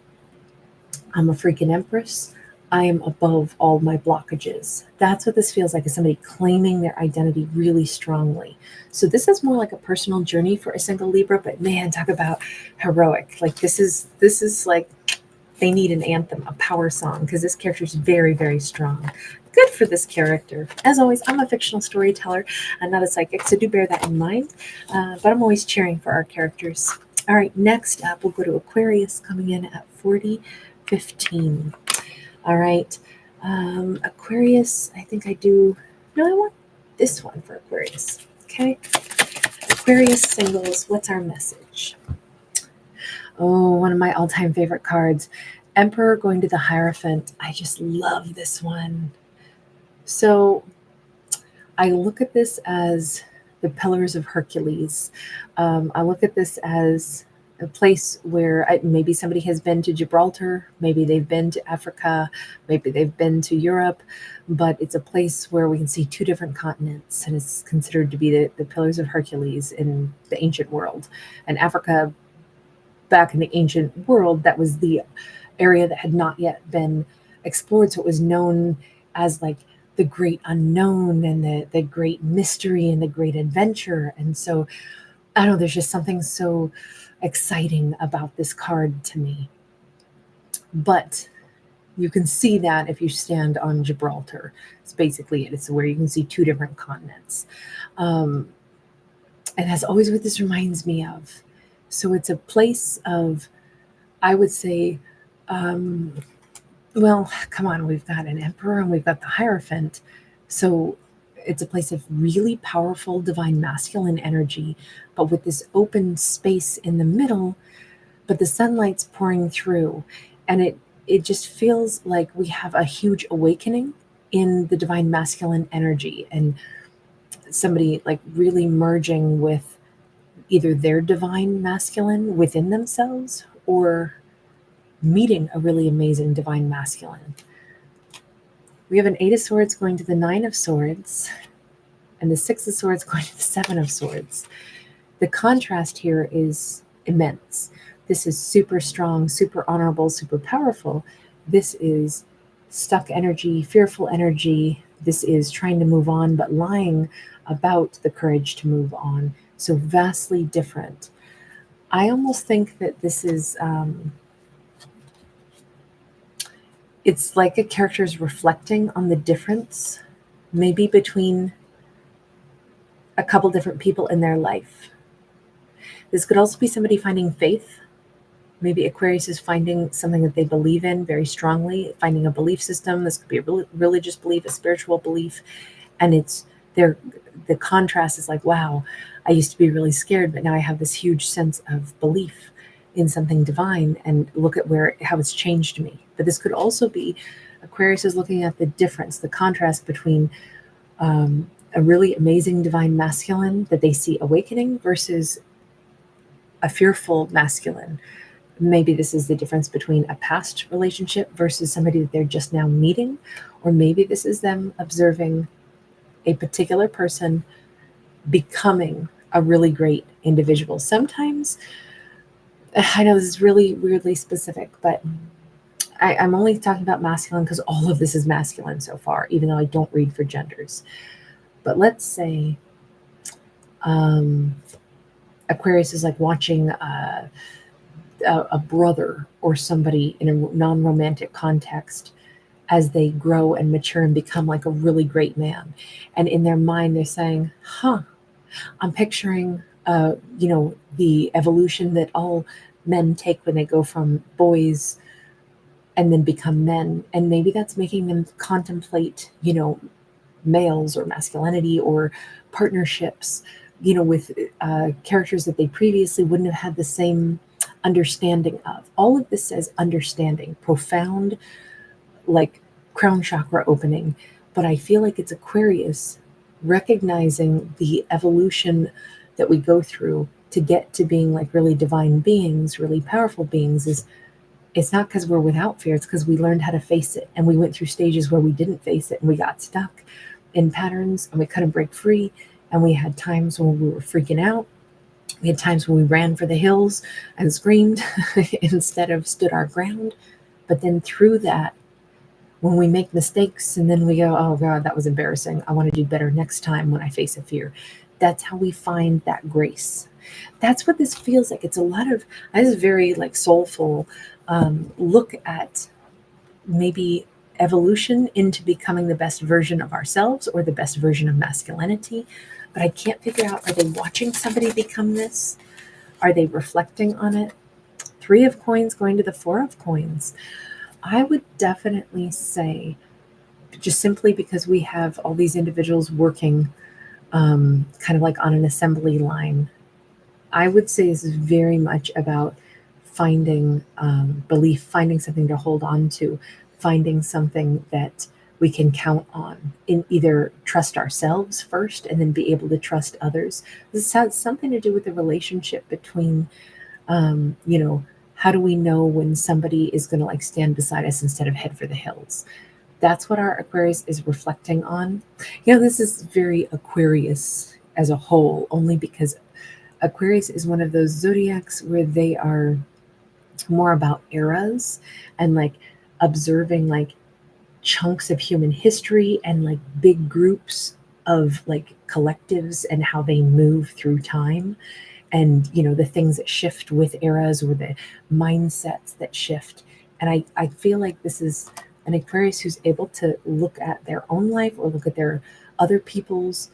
I'm a freaking empress. I am above all my blockages. That's what this feels like, is somebody claiming their identity really strongly. So this is more like a personal journey for a single Libra, but man, talk about heroic. Like this is like they need an anthem, a power song, because this character is very, very strong. Good for this character. As always, I'm a fictional storyteller. I'm not a psychic, so do bear that in mind. But I'm always cheering for our characters. All right, next up, we'll go to Aquarius, coming in at 4015. All right, Aquarius, I think I do. No, I want this one for Aquarius. Okay, Aquarius singles, what's our message? Oh, one of my all-time favorite cards, Emperor going to the Hierophant. I just love this one. So I look at this as the Pillars of Hercules. I look at this as a place where maybe somebody has been to Gibraltar, maybe they've been to Africa, maybe they've been to Europe, but it's a place where we can see two different continents, and it's considered to be the Pillars of Hercules in the ancient world. And Africa, back in the ancient world, that was the area that had not yet been explored, so it was known as like the great unknown and the great mystery and the great adventure. And so I don't know, there's just something so exciting about this card to me. But you can see that if you stand on Gibraltar. It's basically it. It's where you can see two different continents. And that's always what this reminds me of. So it's a place of, I would say, well, come on, we've got an emperor and we've got the Hierophant. So it's a place of really powerful divine masculine energy, but with this open space in the middle, but the sunlight's pouring through. And it just feels like we have a huge awakening in the divine masculine energy, and somebody like really merging with either their divine masculine within themselves or meeting a really amazing divine masculine. We have an 8 of Swords going to the 9 of Swords, and the 6 of Swords going to the 7 of Swords. The contrast here is immense. This is super strong, super honorable, super powerful. This is stuck energy, fearful energy. This is trying to move on, but lying about the courage to move on. So vastly different. I almost think that this is, it's like a character is reflecting on the difference, maybe between a couple different people in their life. This could also be somebody finding faith. Maybe Aquarius is finding something that they believe in very strongly, finding a belief system. This could be a religious belief, a spiritual belief. And it's the contrast is like, wow, I used to be really scared, but now I have this huge sense of belief in something divine, and look at how it's changed me. But this could also be Aquarius is looking at the difference, the contrast between a really amazing divine masculine that they see awakening versus a fearful masculine. Maybe this is the difference between a past relationship versus somebody that they're just now meeting, or maybe this is them observing a particular person becoming a really great individual. Sometimes, I know this is really weirdly specific, but I'm only talking about masculine because all of this is masculine so far, even though I don't read for genders. But let's say Aquarius is like watching a brother or somebody in a non-romantic context as they grow and mature and become like a really great man. And in their mind, they're saying, I'm picturing, the evolution that all men take when they go from boys and then become men. And maybe that's making them contemplate, males or masculinity or partnerships with characters that they previously wouldn't have had the same understanding of. All of this says understanding, profound, like crown chakra opening. But I feel like it's Aquarius recognizing the evolution that we go through to get to being like really divine beings, really powerful beings. Is it's not because we're without fear, it's because we learned how to face it, and we went through stages where we didn't face it and we got stuck in patterns and we couldn't break free, and we had times when we were freaking out. We had times when we ran for the hills and screamed instead of stood our ground. But then through that, when we make mistakes and then we go, oh God, that was embarrassing, I want to do better next time when I face a fear. That's how we find that grace. That's what this feels like. It's a lot of, this is very like soulful look at maybe evolution into becoming the best version of ourselves or the best version of masculinity. But I can't figure out, are they watching somebody become this? Are they reflecting on it? 3 of coins going to the 4 of coins. I would definitely say, just simply because we have all these individuals working kind of like on an assembly line, I would say this is very much about finding belief, finding something to hold on to, finding something that we can count on, in either trust ourselves first and then be able to trust others. This has something to do with the relationship between, how do we know when somebody is going to like stand beside us instead of head for the hills? That's what our Aquarius is reflecting on. This is very Aquarius as a whole, only because Aquarius is one of those zodiacs where they are more about eras and like observing like chunks of human history and like big groups of like collectives and how they move through time, and the things that shift with eras or the mindsets that shift. And I feel like this is an Aquarius who's able to look at their own life or look at their other people's,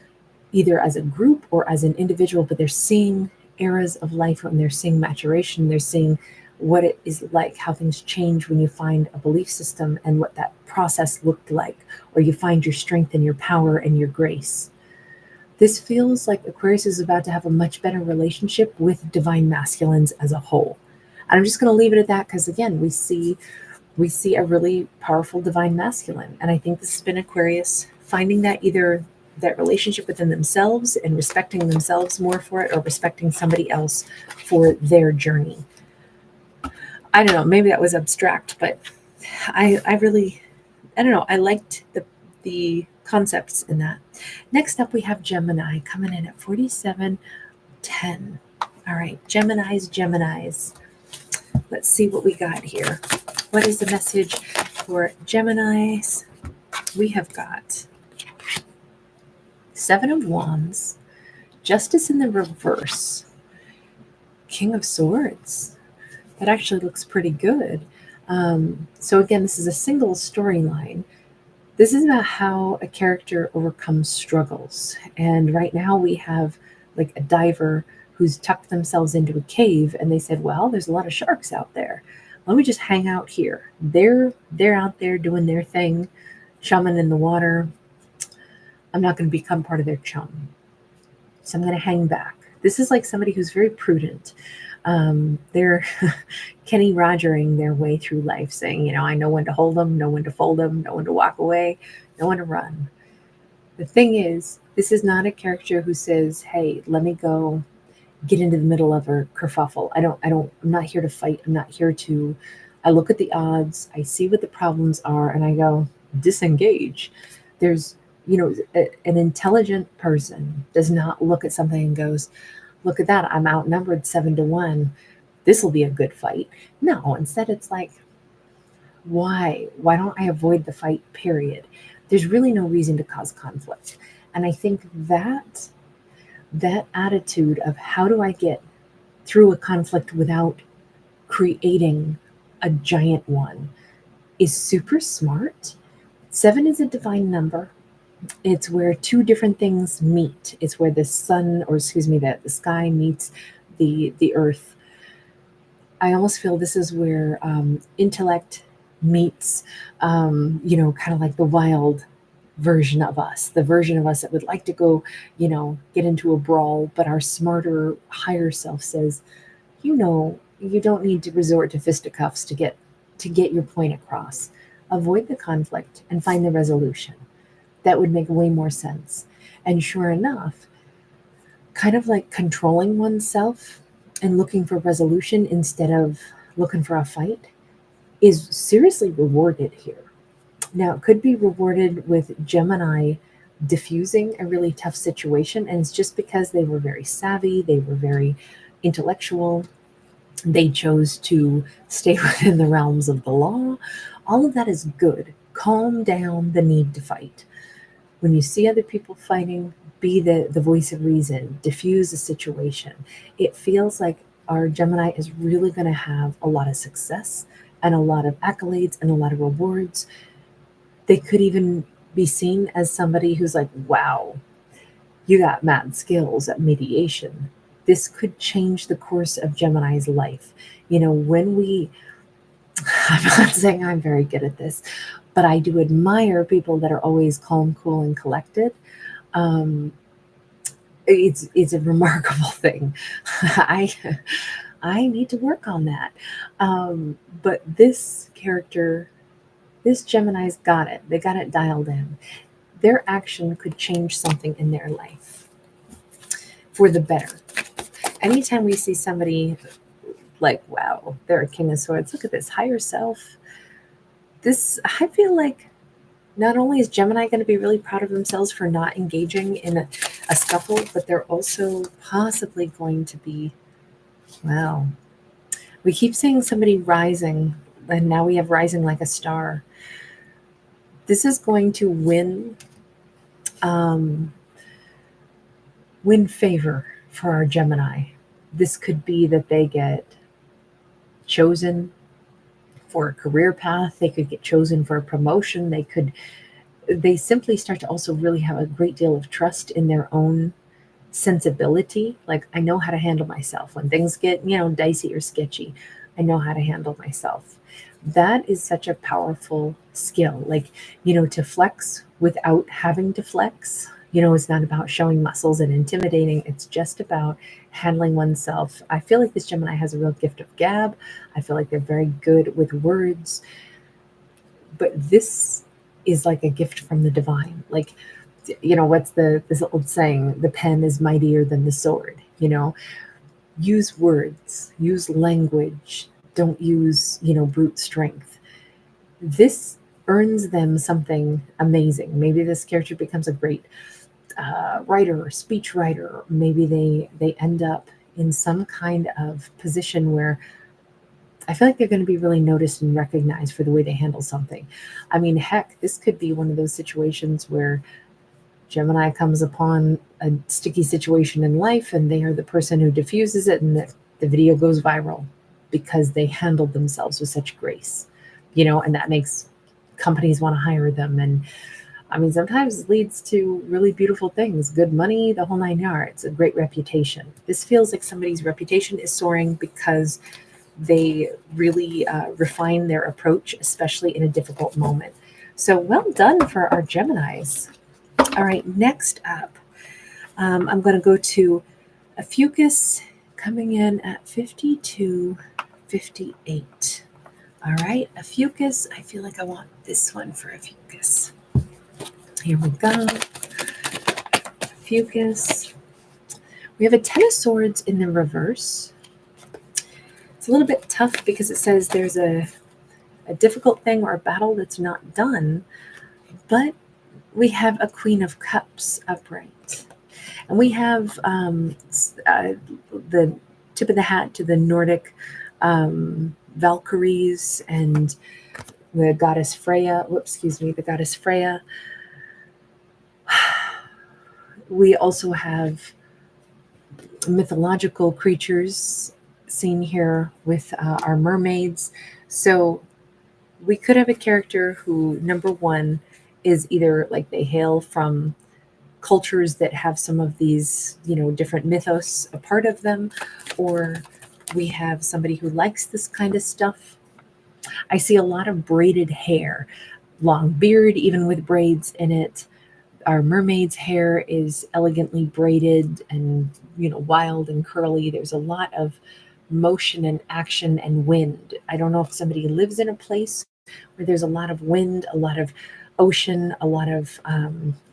either as a group or as an individual, but they're seeing eras of life and they're seeing maturation, they're seeing what it is like, how things change when you find a belief system and what that process looked like, or you find your strength and your power and your grace. This feels like Aquarius is about to have a much better relationship with divine masculines as a whole. And I'm just going to leave it at that because, again, we see a really powerful divine masculine. And I think this has been Aquarius finding that, either that relationship within themselves and respecting themselves more for it, or respecting somebody else for their journey. I don't know, maybe that was abstract, but I don't know, I liked the concepts in that. Next up, we have Gemini coming in at 4710. All right, Geminis. Let's see what we got here. What is the message for Geminis? We have got 7 of Wands, Justice in the reverse, King of Swords. That actually looks pretty good. So again, this is a single storyline. This is about how a character overcomes struggles. And right now we have like a diver who's tucked themselves into a cave, and they said, well, there's a lot of sharks out there. Let me just hang out here. They're out there doing their thing, chumming in the water. I'm not going to become part of their chum. So I'm going to hang back. This is like somebody who's very prudent. They're Kenny Rogering their way through life, saying, I know when to hold them, know when to fold them, know when to walk away, know when to run. The thing is, this is not a character who says, hey, let me go get into the middle of a kerfuffle. I'm not here to fight. I look at the odds, I see what the problems are, and I go, disengage. There's, an intelligent person does not look at something and goes, look at that, I'm outnumbered 7-1. This will be a good fight. No, instead it's like, why? Why don't I avoid the fight, period? There's really no reason to cause conflict. And I think that attitude of how do I get through a conflict without creating a giant one is super smart. 7 is a divine number. It's where 2 different things meet. It's where the the sky meets the earth. I almost feel this is where intellect meets, kind of like the wild version of us, the version of us that would like to go, get into a brawl, but our smarter, higher self says, you don't need to resort to fisticuffs to get your point across. Avoid the conflict and find the resolution. That would make way more sense. And sure enough, kind of like controlling oneself and looking for resolution instead of looking for a fight is seriously rewarded here. Now, it could be rewarded with Gemini diffusing a really tough situation, and it's just because they were very savvy, they were very intellectual, they chose to stay within the realms of the law. All of that is good. Calm down the need to fight. When you see other people fighting, be the voice of reason, diffuse the situation. It feels like our Gemini is really going to have a lot of success and a lot of accolades and a lot of rewards. They could even be seen as somebody who's like, wow, you got mad skills at mediation. This could change the course of Gemini's life. When I'm not saying I'm very good at this, but I do admire people that are always calm, cool, and collected. It's a remarkable thing. I need to work on that. But this character, this Gemini's got it. They got it dialed in. Their action could change something in their life for the better. Anytime we see somebody like, wow, they're a king of swords, look at this higher self. I feel like not only is Gemini going to be really proud of themselves for not engaging in a scuffle, but they're also possibly going to be, wow. We keep seeing somebody rising, and now we have rising like a star. This is going to win favor for our Gemini. This could be that they get chosen for a career path. They could get chosen for a promotion. They simply start to also really have a great deal of trust in their own sensibility. Like, I know how to handle myself when things get, dicey or sketchy. I know how to handle myself. That is such a powerful skill. Like, to flex without having to flex. It's not about showing muscles and intimidating. It's just about handling oneself. I feel like this Gemini has a real gift of gab. I feel like they're very good with words. But this is like a gift from the divine. Like, what's this old saying? The pen is mightier than the sword. Use words, use language. Don't use, brute strength. This earns them something amazing. Maybe this character becomes a great writer or speech writer. Maybe they end up in some kind of position where I feel like they're going to be really noticed and recognized for the way they handle something. I mean, heck, this could be one of those situations where Gemini comes upon a sticky situation in life and they are the person who diffuses it, and the video goes viral because they handled themselves with such grace, and that makes companies want to hire them. And I mean, sometimes it leads to really beautiful things, good money, the whole nine yards, a great reputation. This feels like somebody's reputation is soaring because they really refine their approach, especially in a difficult moment. So well done for our Geminis. All right, next up, I'm going to go to Ophiuchus, coming in at 52.58. All right, Ophiuchus, I feel like I want this one for Ophiuchus. Here we go. Ophiuchus. We have a Ten of Swords in the reverse. It's a little bit tough because it says there's a difficult thing or a battle that's not done, but we have a Queen of Cups upright. And we have the tip of the hat to the Nordic Valkyries and the goddess Freya. The goddess Freya. We also have mythological creatures seen here with our mermaids. So we could have a character who, number one, is either like they hail from cultures that have some of these, different mythos a part of them, or we have somebody who likes this kind of stuff. I see a lot of braided hair. long beard, even with braids in it. Our mermaid's hair is elegantly braided and, wild and curly. There's a lot of motion and action and wind. I don't know if somebody lives in a place where there's a lot of wind, a lot of ocean, a lot of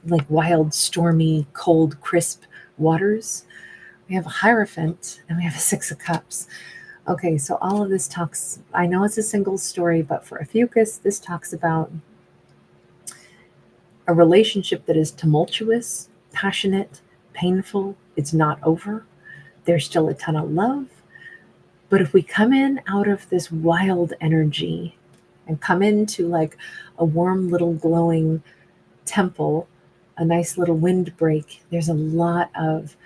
like wild, stormy, cold, crisp waters. We have a Hierophant and we have a Six of Cups. Okay, so all of this talks, I know it's a single story, but for Ophiuchus, this talks about a relationship that is tumultuous, passionate, painful. It's not over. There's still a ton of love. But if we come in out of this wild energy and come into like a warm little glowing temple, a nice little windbreak, there's a lot of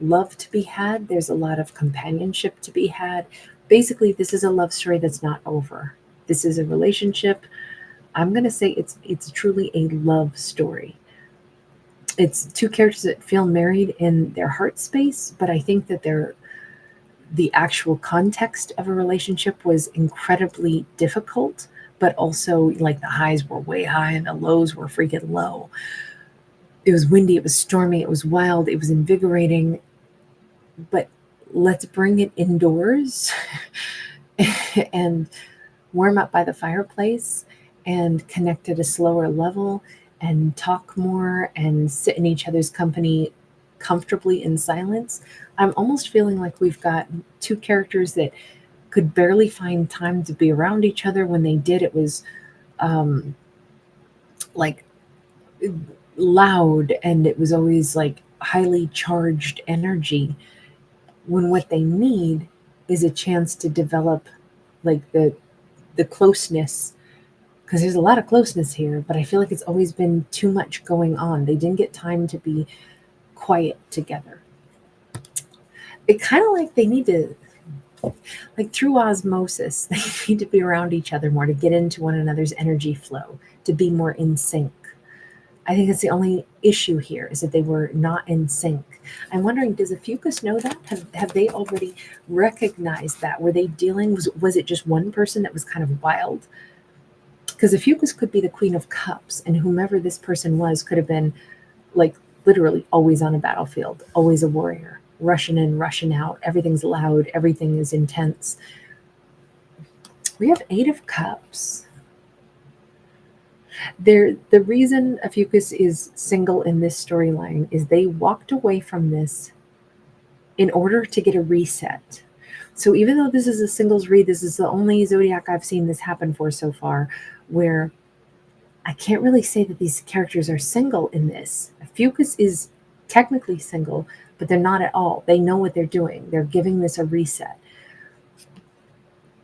love to be had. There's a lot of companionship to be had. Basically, this is a love story that's not over. This is a relationship. I'm going to say it's truly a love story. It's two characters that feel married in their heart space, but I think that the actual context of a relationship was incredibly difficult, but also like the highs were way high and the lows were freaking low. It was windy, it was stormy, it was wild, it was invigorating, but let's bring it indoors and warm up by the fireplace and connect at a slower level and talk more and sit in each other's company comfortably in silence. I'm almost feeling like we've got two characters that could barely find time to be around each other. When they did, it was like loud, and it was always like highly charged energy, when what they need is a chance to develop like the closeness, because there's a lot of closeness here, but I feel like it's always been too much going on. They didn't get time to be quiet together. It kind of like they need to, like through osmosis, they need to be around each other more to get into one another's energy flow, to be more in sync. I think that's the only issue here, is that they were not in sync. I'm wondering, does Ophiuchus know that? Have they already recognized that? Were they dealing, was it just one person that was kind of wild? Because Ophiuchus could be the Queen of Cups, and whomever this person was could have been like literally always on a battlefield, always a warrior, rushing in, rushing out. Everything's loud, everything is intense. We have Eight of Cups. The reason Ophiuchus is single in this storyline is they walked away from this in order to get a reset. So even though this is a singles read, this is the only zodiac I've seen this happen for so far, where I can't really say that these characters are single in this. Ophiuchus is technically single, but they're not at all. They know what they're doing. They're giving this a reset.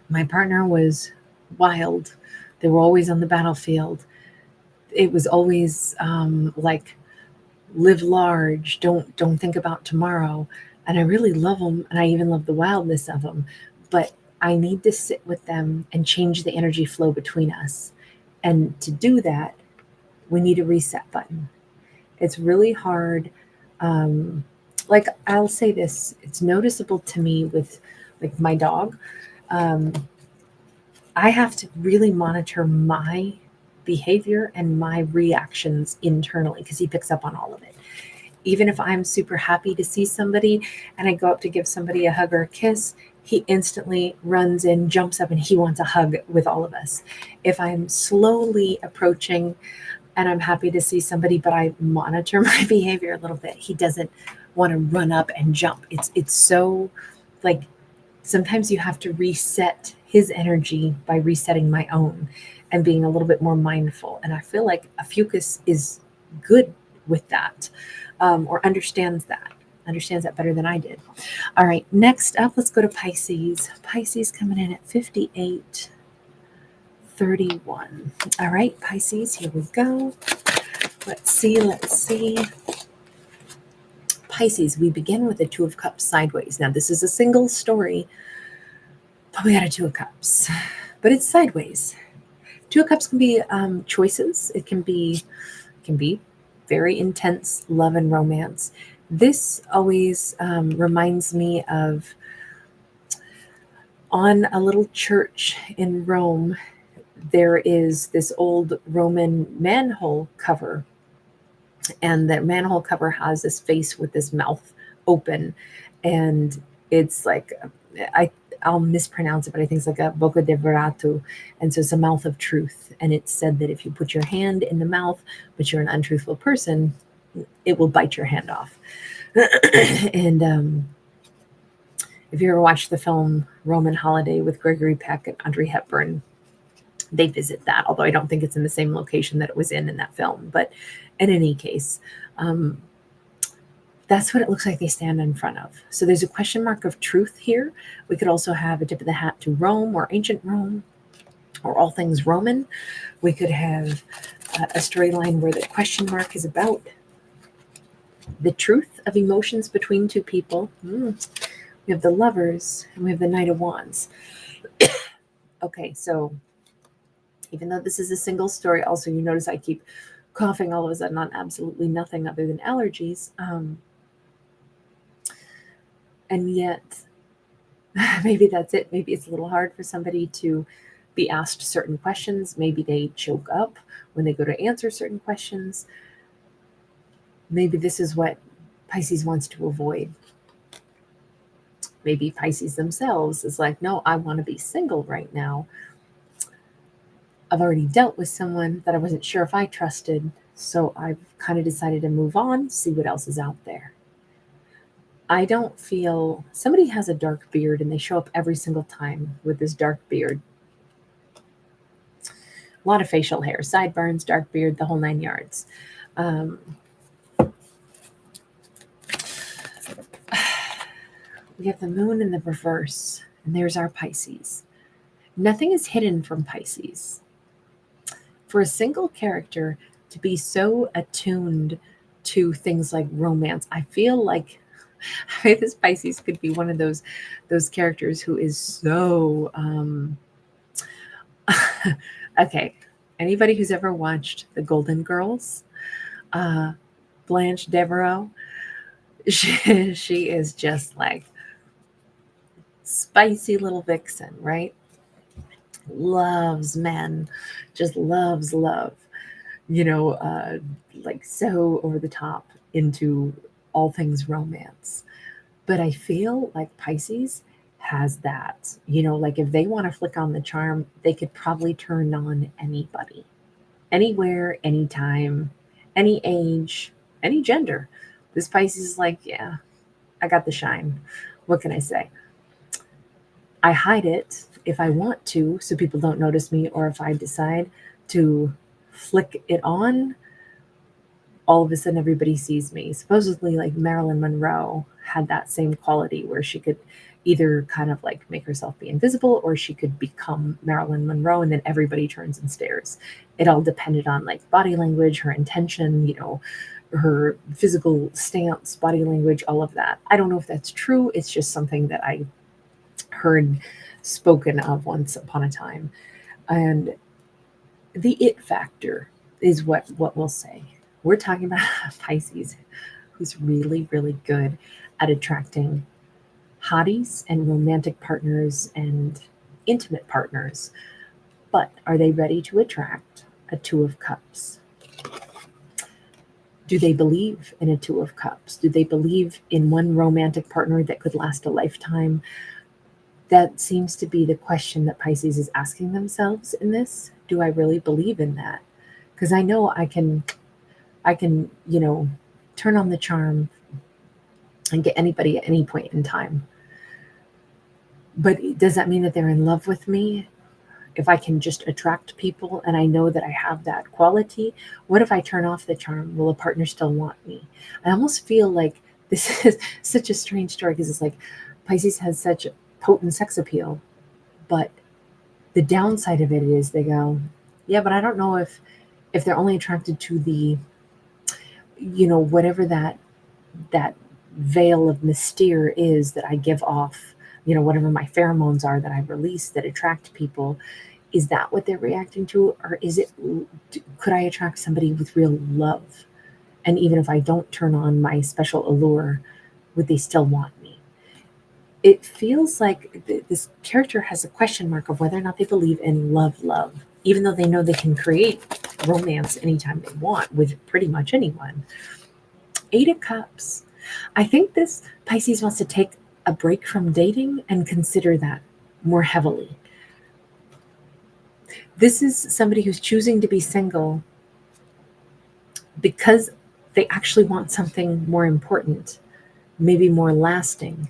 My partner was wild. They were always on the battlefield. It was always like, live large, don't think about tomorrow. And I really love them, and I even love the wildness of them, but I need to sit with them and change the energy flow between us. And to do that, we need a reset button. It's really hard. Like, I'll say this, it's noticeable to me with like my dog. I have to really monitor my behavior and my reactions internally, because he picks up on all of it. Even if I'm super happy to see somebody and I go up to give somebody a hug or a kiss, he instantly runs in, jumps up, and he wants a hug with all of us. If I'm slowly approaching and I'm happy to see somebody, but I monitor my behavior a little bit, he doesn't want to run up and jump. It's so like, sometimes you have to reset his energy by resetting my own and being a little bit more mindful. And I feel like Ophiuchus is good with that, or understands that better than I did. All right, next up, let's go to Pisces. Pisces coming in at 5831. All right, Pisces, here we go. Let's see. Pisces, we begin with a Two of Cups sideways. Now, this is a single story, but we got a Two of Cups, but it's sideways. Two of Cups can be choices. It can be very intense love and romance. This always reminds me of, on a little church in Rome, there is this old Roman manhole cover, and that manhole cover has this face with this mouth open, and it's like I'll mispronounce it, but I think it's like a boca de veratu, and so it's a mouth of truth. And it's said that if you put your hand in the mouth, but you're an untruthful person, it will bite your hand off. And if you ever watched the film Roman Holiday with Gregory Peck and Audrey Hepburn, they visit that, although I don't think it's in the same location that it was in that film. But in any case, that's what it looks like they stand in front of. So there's a question mark of truth here. We could also have a tip of the hat to Rome or ancient Rome or all things Roman. We could have a storyline where the question mark is about the truth of emotions between two people. We have the Lovers and we have the Knight of Wands. Okay, so even though this is a single story, also you notice I keep coughing all of a sudden on absolutely nothing other than allergies. And yet, maybe that's it. Maybe it's a little hard for somebody to be asked certain questions. Maybe they choke up when they go to answer certain questions. Maybe this is what Pisces wants to avoid. Maybe Pisces themselves is like, no, I want to be single right now. I've already dealt with someone that I wasn't sure if I trusted, so I've kind of decided to move on, see what else is out there. I don't feel somebody has a dark beard and they show up every single time with this dark beard. A lot of facial hair, sideburns, dark beard, the whole 9 yards. We have the moon in the reverse, and there's our Pisces. Nothing is hidden from Pisces. For a single character to be so attuned to things like romance, I feel like this Pisces could be one of those characters who is so okay. Anybody who's ever watched The Golden Girls, Blanche Devereaux, she is just like spicy little vixen, right? Loves men, just loves love, like so over the top into all things romance. But I feel like Pisces has that, like if they want to flick on the charm, they could probably turn on anybody, anywhere, anytime, any age, any gender. This Pisces is like, yeah, I got the shine. What can I say? I hide it if I want to, so people don't notice me, or if I decide to flick it on, all of a sudden everybody sees me. Supposedly, like Marilyn Monroe had that same quality where she could either kind of like make herself be invisible, or she could become Marilyn Monroe and then everybody turns and stares. It all depended on like body language, her intention, her physical stance, body language, all of that. I don't know if that's true. It's just something that I heard spoken of once upon a time. And the it factor is what we'll say. We're talking about Pisces who's really, really good at attracting hotties and romantic partners and intimate partners. But are they ready to attract a Two of Cups? Do they believe in a Two of Cups? Do they believe in one romantic partner that could last a lifetime? That seems to be the question that Pisces is asking themselves in this. Do I really believe in that? Because I know I can, turn on the charm and get anybody at any point in time. But does that mean that they're in love with me? If I can just attract people and I know that I have that quality, what if I turn off the charm? Will a partner still want me? I almost feel like this is such a strange story because it's like Pisces has such potent sex appeal, but the downside of it is they go, yeah, but I don't know if they're only attracted to the, whatever that veil of mystere is that I give off, whatever my pheromones are that I release that attract people. Is that what they're reacting to? Or is it, could I attract somebody with real love? And even if I don't turn on my special allure, would they still want me? It feels like this character has a question mark of whether or not they believe in love. even though they know they can create romance anytime they want with pretty much anyone. Eight of Cups. I think this Pisces wants to take a break from dating and consider that more heavily. This is somebody who's choosing to be single because they actually want something more important, maybe more lasting.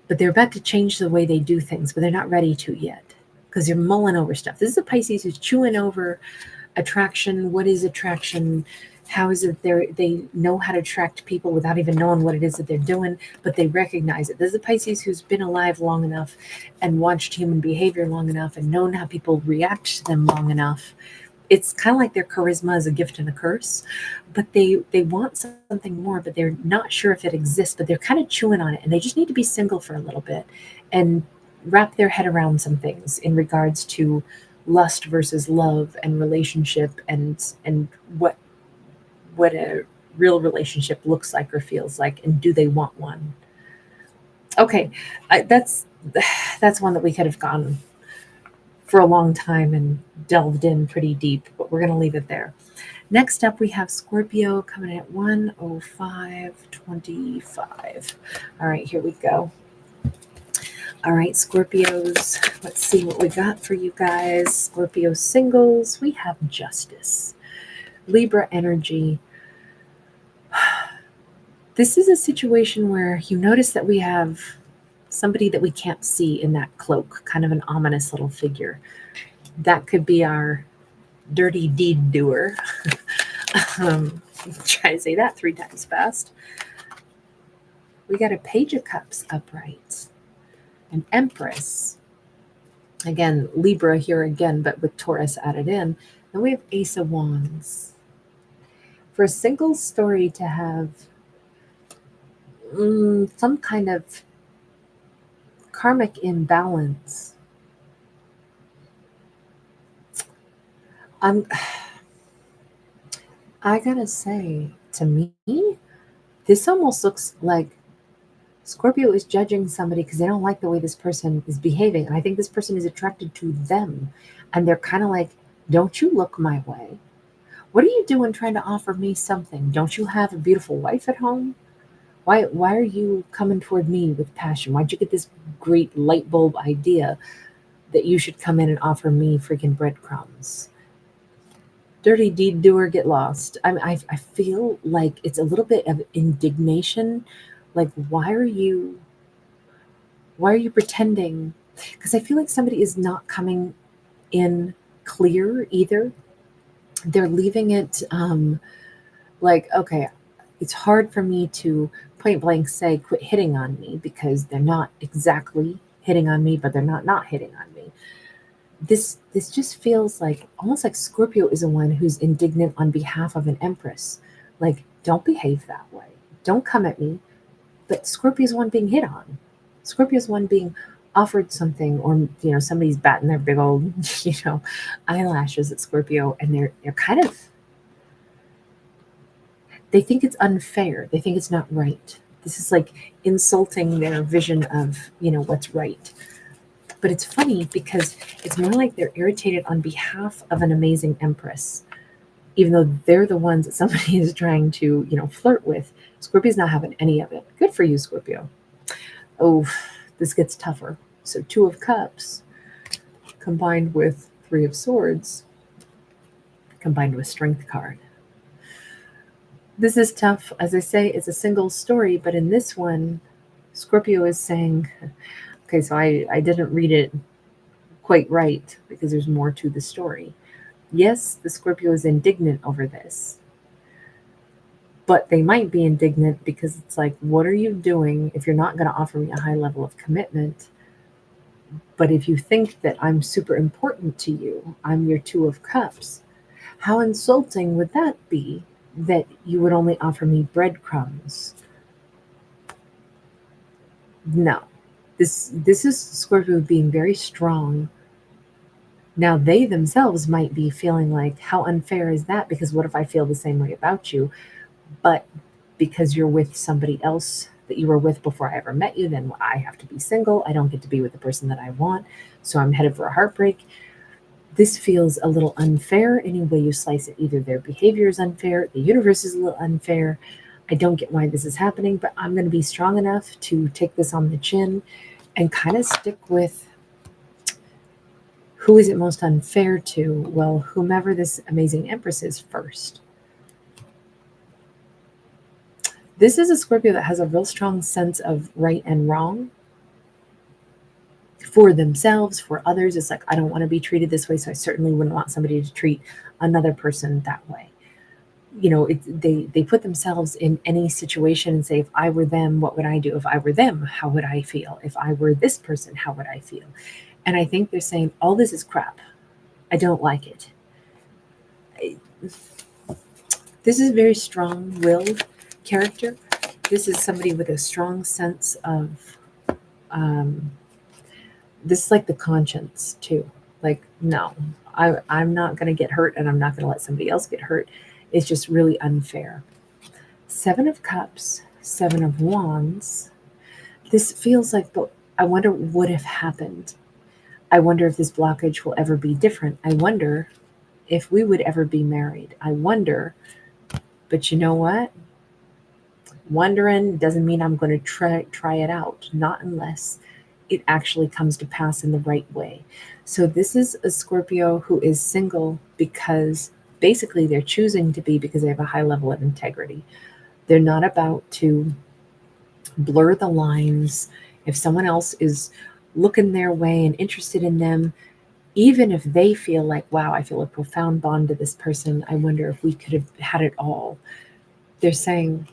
But they're about to change the way they do things, but they're not ready to yet because you're mulling over stuff. This is a Pisces who's chewing over attraction. What is attraction? How is it they know how to attract people without even knowing what it is that they're doing, but they recognize it. This is a Pisces who's been alive long enough and watched human behavior long enough and known how people react to them long enough. It's kind of like their charisma is a gift and a curse, but they want something more, but they're not sure if it exists, but they're kind of chewing on it, and they just need to be single for a little bit and wrap their head around some things in regards to lust versus love and relationship and what a real relationship looks like or feels like, and do they want one. Okay, that's one that we could have gone for a long time and delved in pretty deep, but we're going to leave it there. Next up, we have Scorpio coming in at 105.25. All right, here we go. All right, Scorpios, let's see what we got for you guys. Scorpio singles, we have Justice. Libra energy. This is a situation where you notice that we have somebody that we can't see in that cloak, kind of an ominous little figure. That could be our dirty deed doer. Try to say that 3 times fast. We got a Page of Cups upright, an Empress. Again, Libra here again, but with Taurus added in. Then we have Ace of Wands. For a single story to have some kind of karmic imbalance, I gotta say, to me, this almost looks like Scorpio is judging somebody because they don't like the way this person is behaving. And I think this person is attracted to them. And they're kind of like, don't you look my way? What are you doing trying to offer me something? Don't you have a beautiful wife at home? Why are you coming toward me with passion? Why'd you get this great light bulb idea that you should come in and offer me freaking breadcrumbs? Dirty deed doer, get lost. I feel like it's a little bit of indignation. Like, why are you pretending? Because I feel like somebody is not coming in clear either. They're leaving it like, okay, it's hard for me to point blank say quit hitting on me because they're not exactly hitting on me, but they're not hitting on me. This just feels like almost like Scorpio is the one who's indignant on behalf of an Empress. Like, don't behave that way. Don't come at me. But Scorpio's one being hit on. Scorpio's one being offered something, or somebody's batting their big old eyelashes at Scorpio, and they're kind of, they think it's unfair. They think it's not right. This is like insulting their vision of what's right. But it's funny because it's more like they're irritated on behalf of an amazing Empress, even though they're the ones that somebody is trying to flirt with. Scorpio's not having any of it. Good for you, Scorpio. Oh, this gets tougher. So 2 of Cups combined with 3 of Swords combined with Strength card. This is tough. As I say, it's a single story, but in this one, Scorpio is saying, okay, so I didn't read it quite right because there's more to the story. Yes, the Scorpio is indignant over this, but they might be indignant because it's like, what are you doing if you're not going to offer me a high level of commitment? But if you think that I'm super important to you, I'm your 2 of Cups, how insulting would that be that you would only offer me breadcrumbs? No, this is Scorpio being very strong. Now they themselves might be feeling like, how unfair is that? Because what if I feel the same way about you? But because you're with somebody else that you were with before I ever met you, then I have to be single. I don't get to be with the person that I want. So I'm headed for a heartbreak. This feels a little unfair any way you slice it. Either their behavior is unfair, the universe is a little unfair. I don't get why this is happening, but I'm going to be strong enough to take this on the chin and kind of stick with who is it most unfair to? Well, whomever this amazing Empress is first. This is a Scorpio that has a real strong sense of right and wrong for themselves, for others. It's like, I don't want to be treated this way, so I certainly wouldn't want somebody to treat another person that way. You know, they put themselves in any situation and say, if I were them, what would I do? If I were them, how would I feel? If I were this person, how would I feel? And I think they're saying, all this is crap. I don't like it. This is a very strong-willed character. This is somebody with a strong sense of, this is like the conscience too. Like, no, I'm not going to get hurt, and I'm not going to let somebody else get hurt. It's just really unfair. 7 of Cups, 7 of Wands. This feels like, but I wonder what would have happened. I wonder if this blockage will ever be different. I wonder if we would ever be married. I wonder, but you know what? Wondering doesn't mean I'm going to try it out. Not unless it actually comes to pass in the right way. So this is a Scorpio who is single because basically they're choosing to be, because they have a high level of integrity. They're not about to blur the lines. If someone else is looking their way and interested in them, even if they feel like, wow, I feel a profound bond to this person, I wonder if we could have had it all. They're saying,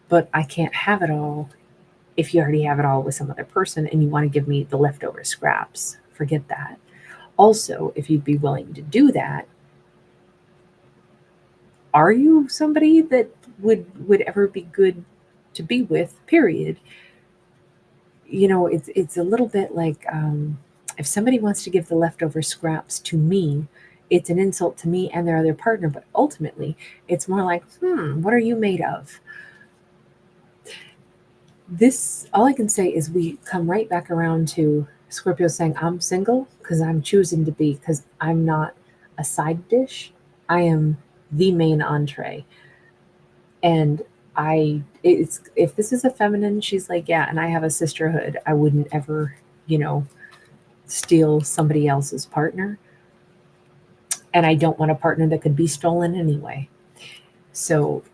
but I can't have it all if you already have it all with some other person and you want to give me the leftover scraps. Forget that. Also, if you'd be willing to do that, are you somebody that would ever be good to be with, period? You know, it's a little bit like, if somebody wants to give the leftover scraps to me, it's an insult to me and their other partner. But ultimately, it's more like, what are you made of? This, all I can say is we come right back around to Scorpio saying, I'm single because I'm choosing to be, because I'm not a side dish. I am the main entree. And if this is a feminine, she's like, yeah, and I have a sisterhood. I wouldn't ever, steal somebody else's partner. And I don't want a partner that could be stolen anyway. So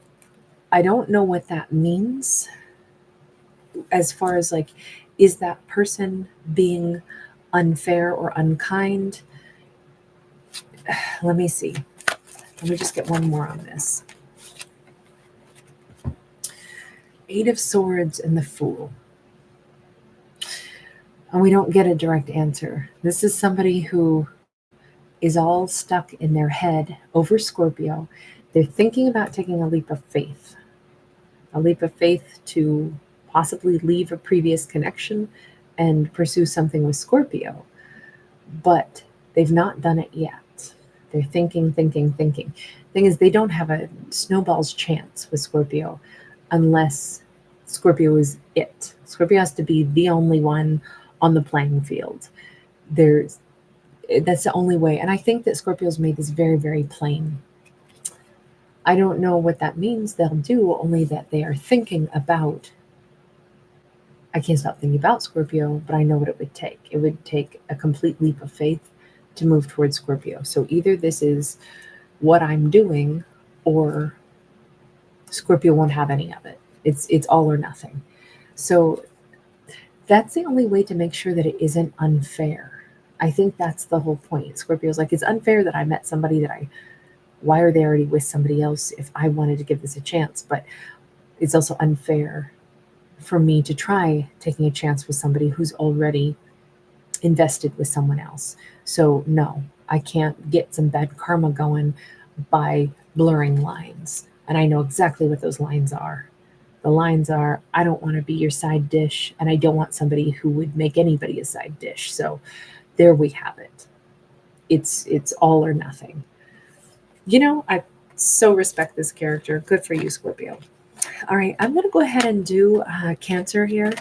I don't know what that means as far as like, is that person being unfair or unkind? Let me see. Let me just get one more on this. 8 of Swords and the Fool. And we don't get a direct answer. This is somebody who is all stuck in their head over Scorpio. They're thinking about taking a leap of faith. A leap of faith to possibly leave a previous connection and pursue something with Scorpio. But they've not done it yet. They're thinking. Thing is, they don't have a snowball's chance with Scorpio unless Scorpio is it. Scorpio has to be the only one on the playing field. That's the only way. And I think that Scorpio's made this very, very plain. I don't know what that means they'll do, only that they are thinking about. I can't stop thinking about Scorpio, but I know what it would take. It would take a complete leap of faith to move towards Scorpio. So either this is what I'm doing, or Scorpio won't have any of it. It's all or nothing. So that's the only way to make sure that it isn't unfair. I think that's the whole point. Scorpio's like, it's unfair that I met somebody why are they already with somebody else if I wanted to give this a chance? But it's also unfair for me to try taking a chance with somebody who's already invested with someone else. So no, I can't get some bad karma going by blurring lines. And I know exactly what those lines are. The lines are, I don't want to be your side dish, and I don't want somebody who would make anybody a side dish. So there we have it. It's all or nothing. I so respect this character. Good for you, Scorpio. All right, I'm going to go ahead and do Cancer here,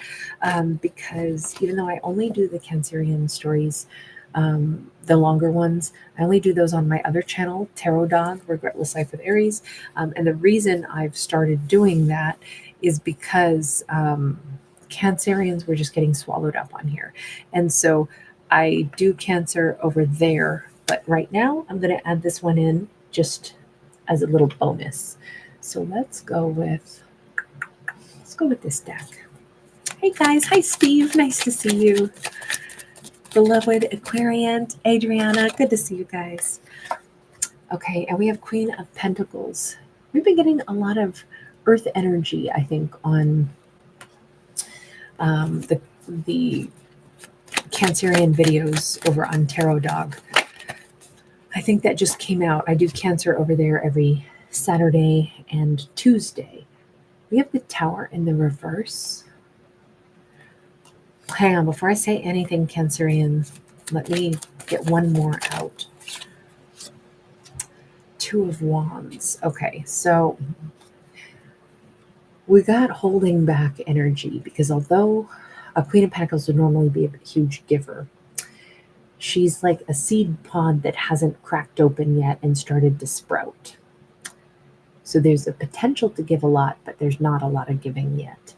because even though I only do the Cancerian stories The longer ones. I only do those on my other channel, Tarot Dog, Regretless Life with Aries. And the reason I've started doing that is because Cancerians were just getting swallowed up on here. And so I do Cancer over there. But right now, I'm going to add this one in just as a little bonus. So let's go with this deck. Hey guys, hi Steve, nice to see you. Beloved Aquarian, Adriana, good to see you guys. Okay, and we have Queen of Pentacles. We've been getting a lot of earth energy, I think, on the Cancerian videos over on Tarot Dog. I think that just came out. I do Cancer over there every Saturday and Tuesday. We have the Tower in the reverse. Hang on, before I say anything, Cancerian, let me get one more out. Two of Wands. Okay, so we got holding back energy because although a Queen of Pentacles would normally be a huge giver, she's like a seed pod that hasn't cracked open yet and started to sprout. So there's a potential to give a lot, but there's not a lot of giving yet.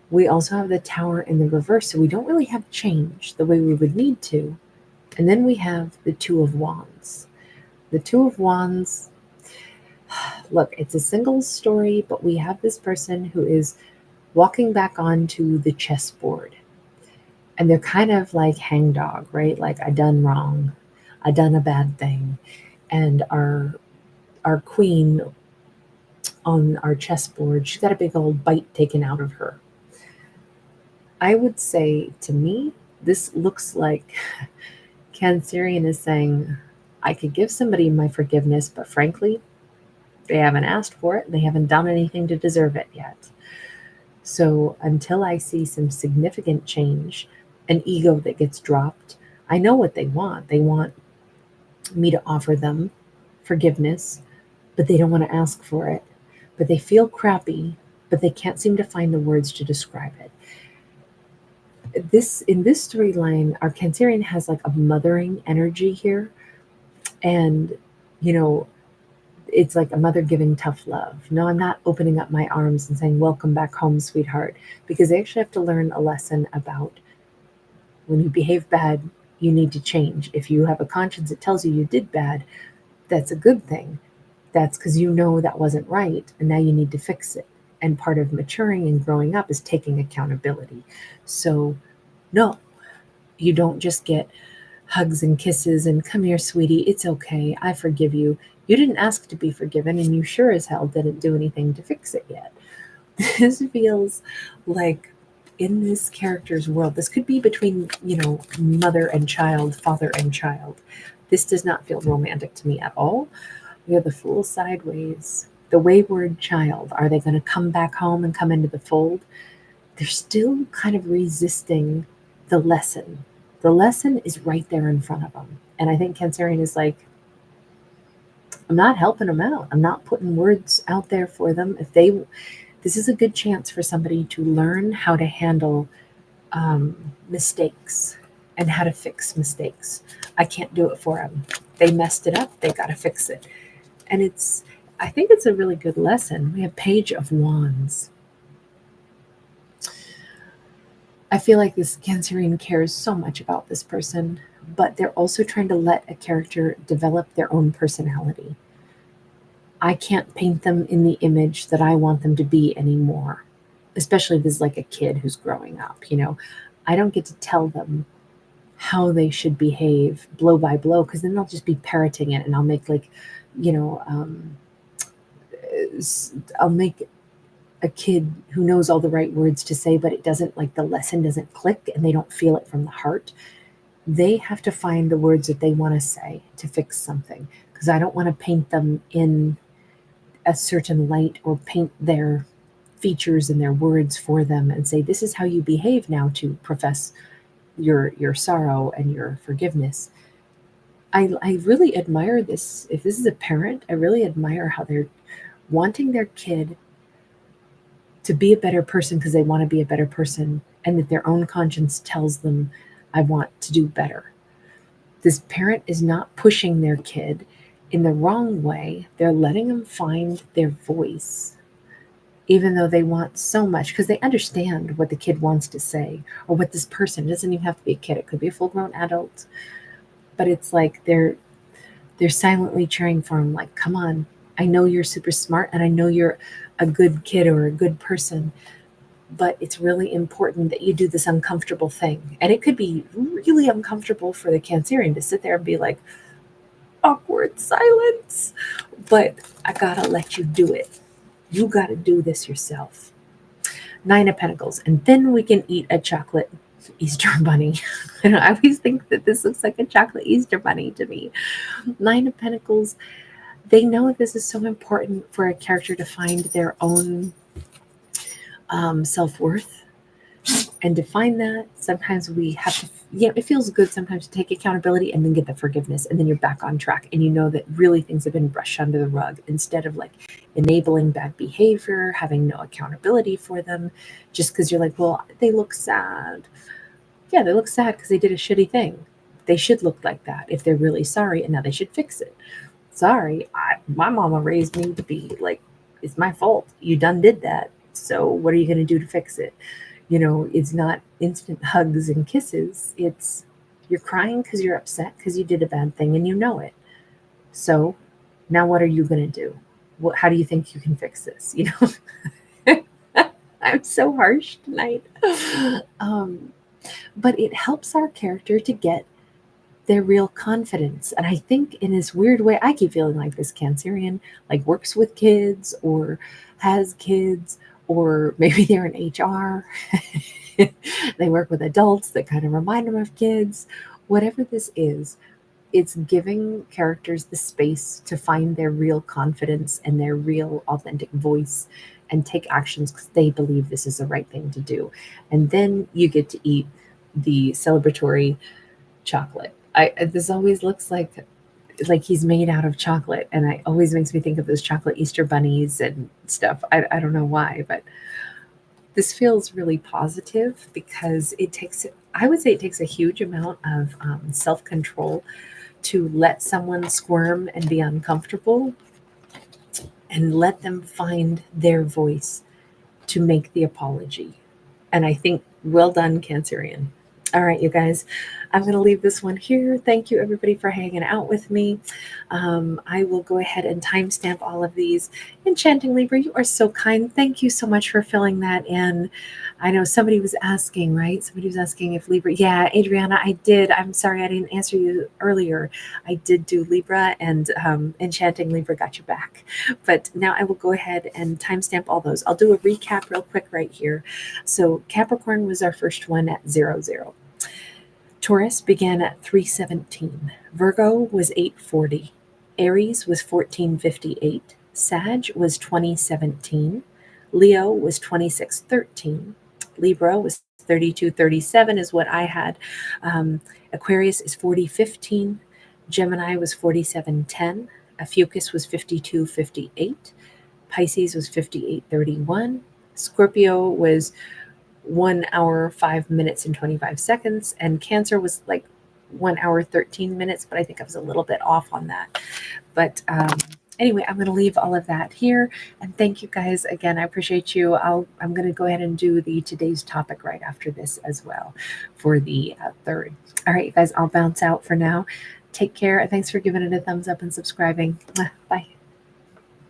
We also have the Tower in the reverse, so we don't really have change the way we would need to. And then we have the Two of Wands. The Two of Wands, look, it's a single story, but we have this person who is walking back onto the chessboard. And they're kind of like hangdog, right? Like, I done wrong. I done a bad thing. And our queen on our chessboard, she's got a big old bite taken out of her. I would say, to me, this looks like Cancerian is saying, I could give somebody my forgiveness, but frankly, they haven't asked for it. They haven't done anything to deserve it yet. So until I see some significant change, an ego that gets dropped, I know what they want. They want me to offer them forgiveness, but they don't want to ask for it. But they feel crappy, but they can't seem to find the words to describe it. In this storyline, our Cancerian has like a mothering energy here. And, you know, it's like a mother giving tough love. No, I'm not opening up my arms and saying, welcome back home, sweetheart, because they actually have to learn a lesson about when you behave bad, you need to change. If you have a conscience that tells you did bad, that's a good thing. That's because you know that wasn't right, and now you need to fix it. And part of maturing and growing up is taking accountability. So, no, you don't just get hugs and kisses and come here, sweetie, it's okay, I forgive you. You didn't ask to be forgiven, and you sure as hell didn't do anything to fix it yet. This feels like in this character's world, this could be between, mother and child, father and child. This does not feel romantic to me at all. We have the Fool sideways. The wayward child. Are they going to come back home and come into the fold? They're still kind of resisting the lesson. The lesson is right there in front of them. And I think Cancerian is like, I'm not helping them out. I'm not putting words out there for them. This is a good chance for somebody to learn how to handle mistakes and how to fix mistakes. I can't do it for them. They messed it up. They got to fix it. And I think it's a really good lesson. We have Page of Wands. I feel like this Cancerian cares so much about this person, but they're also trying to let a character develop their own personality. I can't paint them in the image that I want them to be anymore, especially if this is like a kid who's growing up, I don't get to tell them how they should behave blow by blow, because then they'll just be parroting it, and I'll make I'll make a kid who knows all the right words to say, but it doesn't, like, the lesson doesn't click and they don't feel it from the heart. They have to find the words that they want to say to fix something, because I don't want to paint them in a certain light or paint their features and their words for them and say, this is how you behave now to profess your sorrow and your forgiveness. I really admire this. If this is a parent, I really admire how they're wanting their kid to be a better person because they want to be a better person, and that their own conscience tells them, I want to do better. This parent is not pushing their kid in the wrong way. They're letting them find their voice, even though they want so much, because they understand what the kid wants to say or what this person, it doesn't even have to be a kid, it could be a full-grown adult, but it's like they're silently cheering for him, like, come on, I know you're super smart and I know you're a good kid or a good person, but it's really important that you do this uncomfortable thing. And it could be really uncomfortable for the Cancerian to sit there and be like, awkward silence, but I gotta let you do it. You gotta do this yourself. Nine of Pentacles, and then we can eat a chocolate Easter bunny. And I always think that this looks like a chocolate Easter bunny to me. Nine of Pentacles, they know this is so important for a character to find their own self-worth. And to find that, sometimes we have to, it feels good sometimes to take accountability and then get the forgiveness, and then you're back on track. And you know that really things have been brushed under the rug, instead of like enabling bad behavior, having no accountability for them, just because you're like, well, they look sad. Yeah, they look sad because they did a shitty thing. They should look like that if they're really sorry, and now they should fix it. Sorry, my mama raised me to be like, it's my fault. You done did that. So what are you going to do to fix it? It's not instant hugs and kisses. It's you're crying because you're upset because you did a bad thing and you know it. So now what are you going to do? How do you think you can fix this? I'm so harsh tonight. But it helps our character to get their real confidence. And I think in this weird way, I keep feeling like this Cancerian like works with kids or has kids, or maybe they're in HR. They work with adults that kind of remind them of kids. Whatever this is, it's giving characters the space to find their real confidence and their real authentic voice and take actions because they believe this is the right thing to do. And then you get to eat the celebratory chocolate. This always looks like he's made out of chocolate, and it always makes me think of those chocolate Easter bunnies and stuff. I don't know why, but this feels really positive because I would say it takes a huge amount of self-control to let someone squirm and be uncomfortable and let them find their voice to make the apology. And I think, well done, Cancerian. All right, you guys, I'm going to leave this one here. Thank you, everybody, for hanging out with me. I will go ahead and timestamp all of these. Enchanting Libra, you are so kind. Thank you so much for filling that in. I know somebody was asking, right? Somebody was asking if Libra. Yeah, Adriana, I did. I'm sorry I didn't answer you earlier. I did do Libra, and Enchanting Libra got you back. But now I will go ahead and timestamp all those. I'll do a recap real quick right here. So Capricorn was our first one at 00. Taurus began at 317. Virgo was 840. Aries was 1458. Sag was 2017. Leo was 2613. Libra was 3237 is what I had. Aquarius is 4015. Gemini was 4710. Ophiuchus was 5258. Pisces was 5831. Scorpio was 1 hour, 5 minutes, and 25 seconds. And Cancer was like 1 hour, 13 minutes, but I think I was a little bit off on that. But anyway, I'm going to leave all of that here. And thank you guys again. I appreciate you. I'm going to go ahead and do the today's topic right after this as well for the 3rd. All right, you guys, I'll bounce out for now. Take care. Thanks for giving it a thumbs up and subscribing. Bye.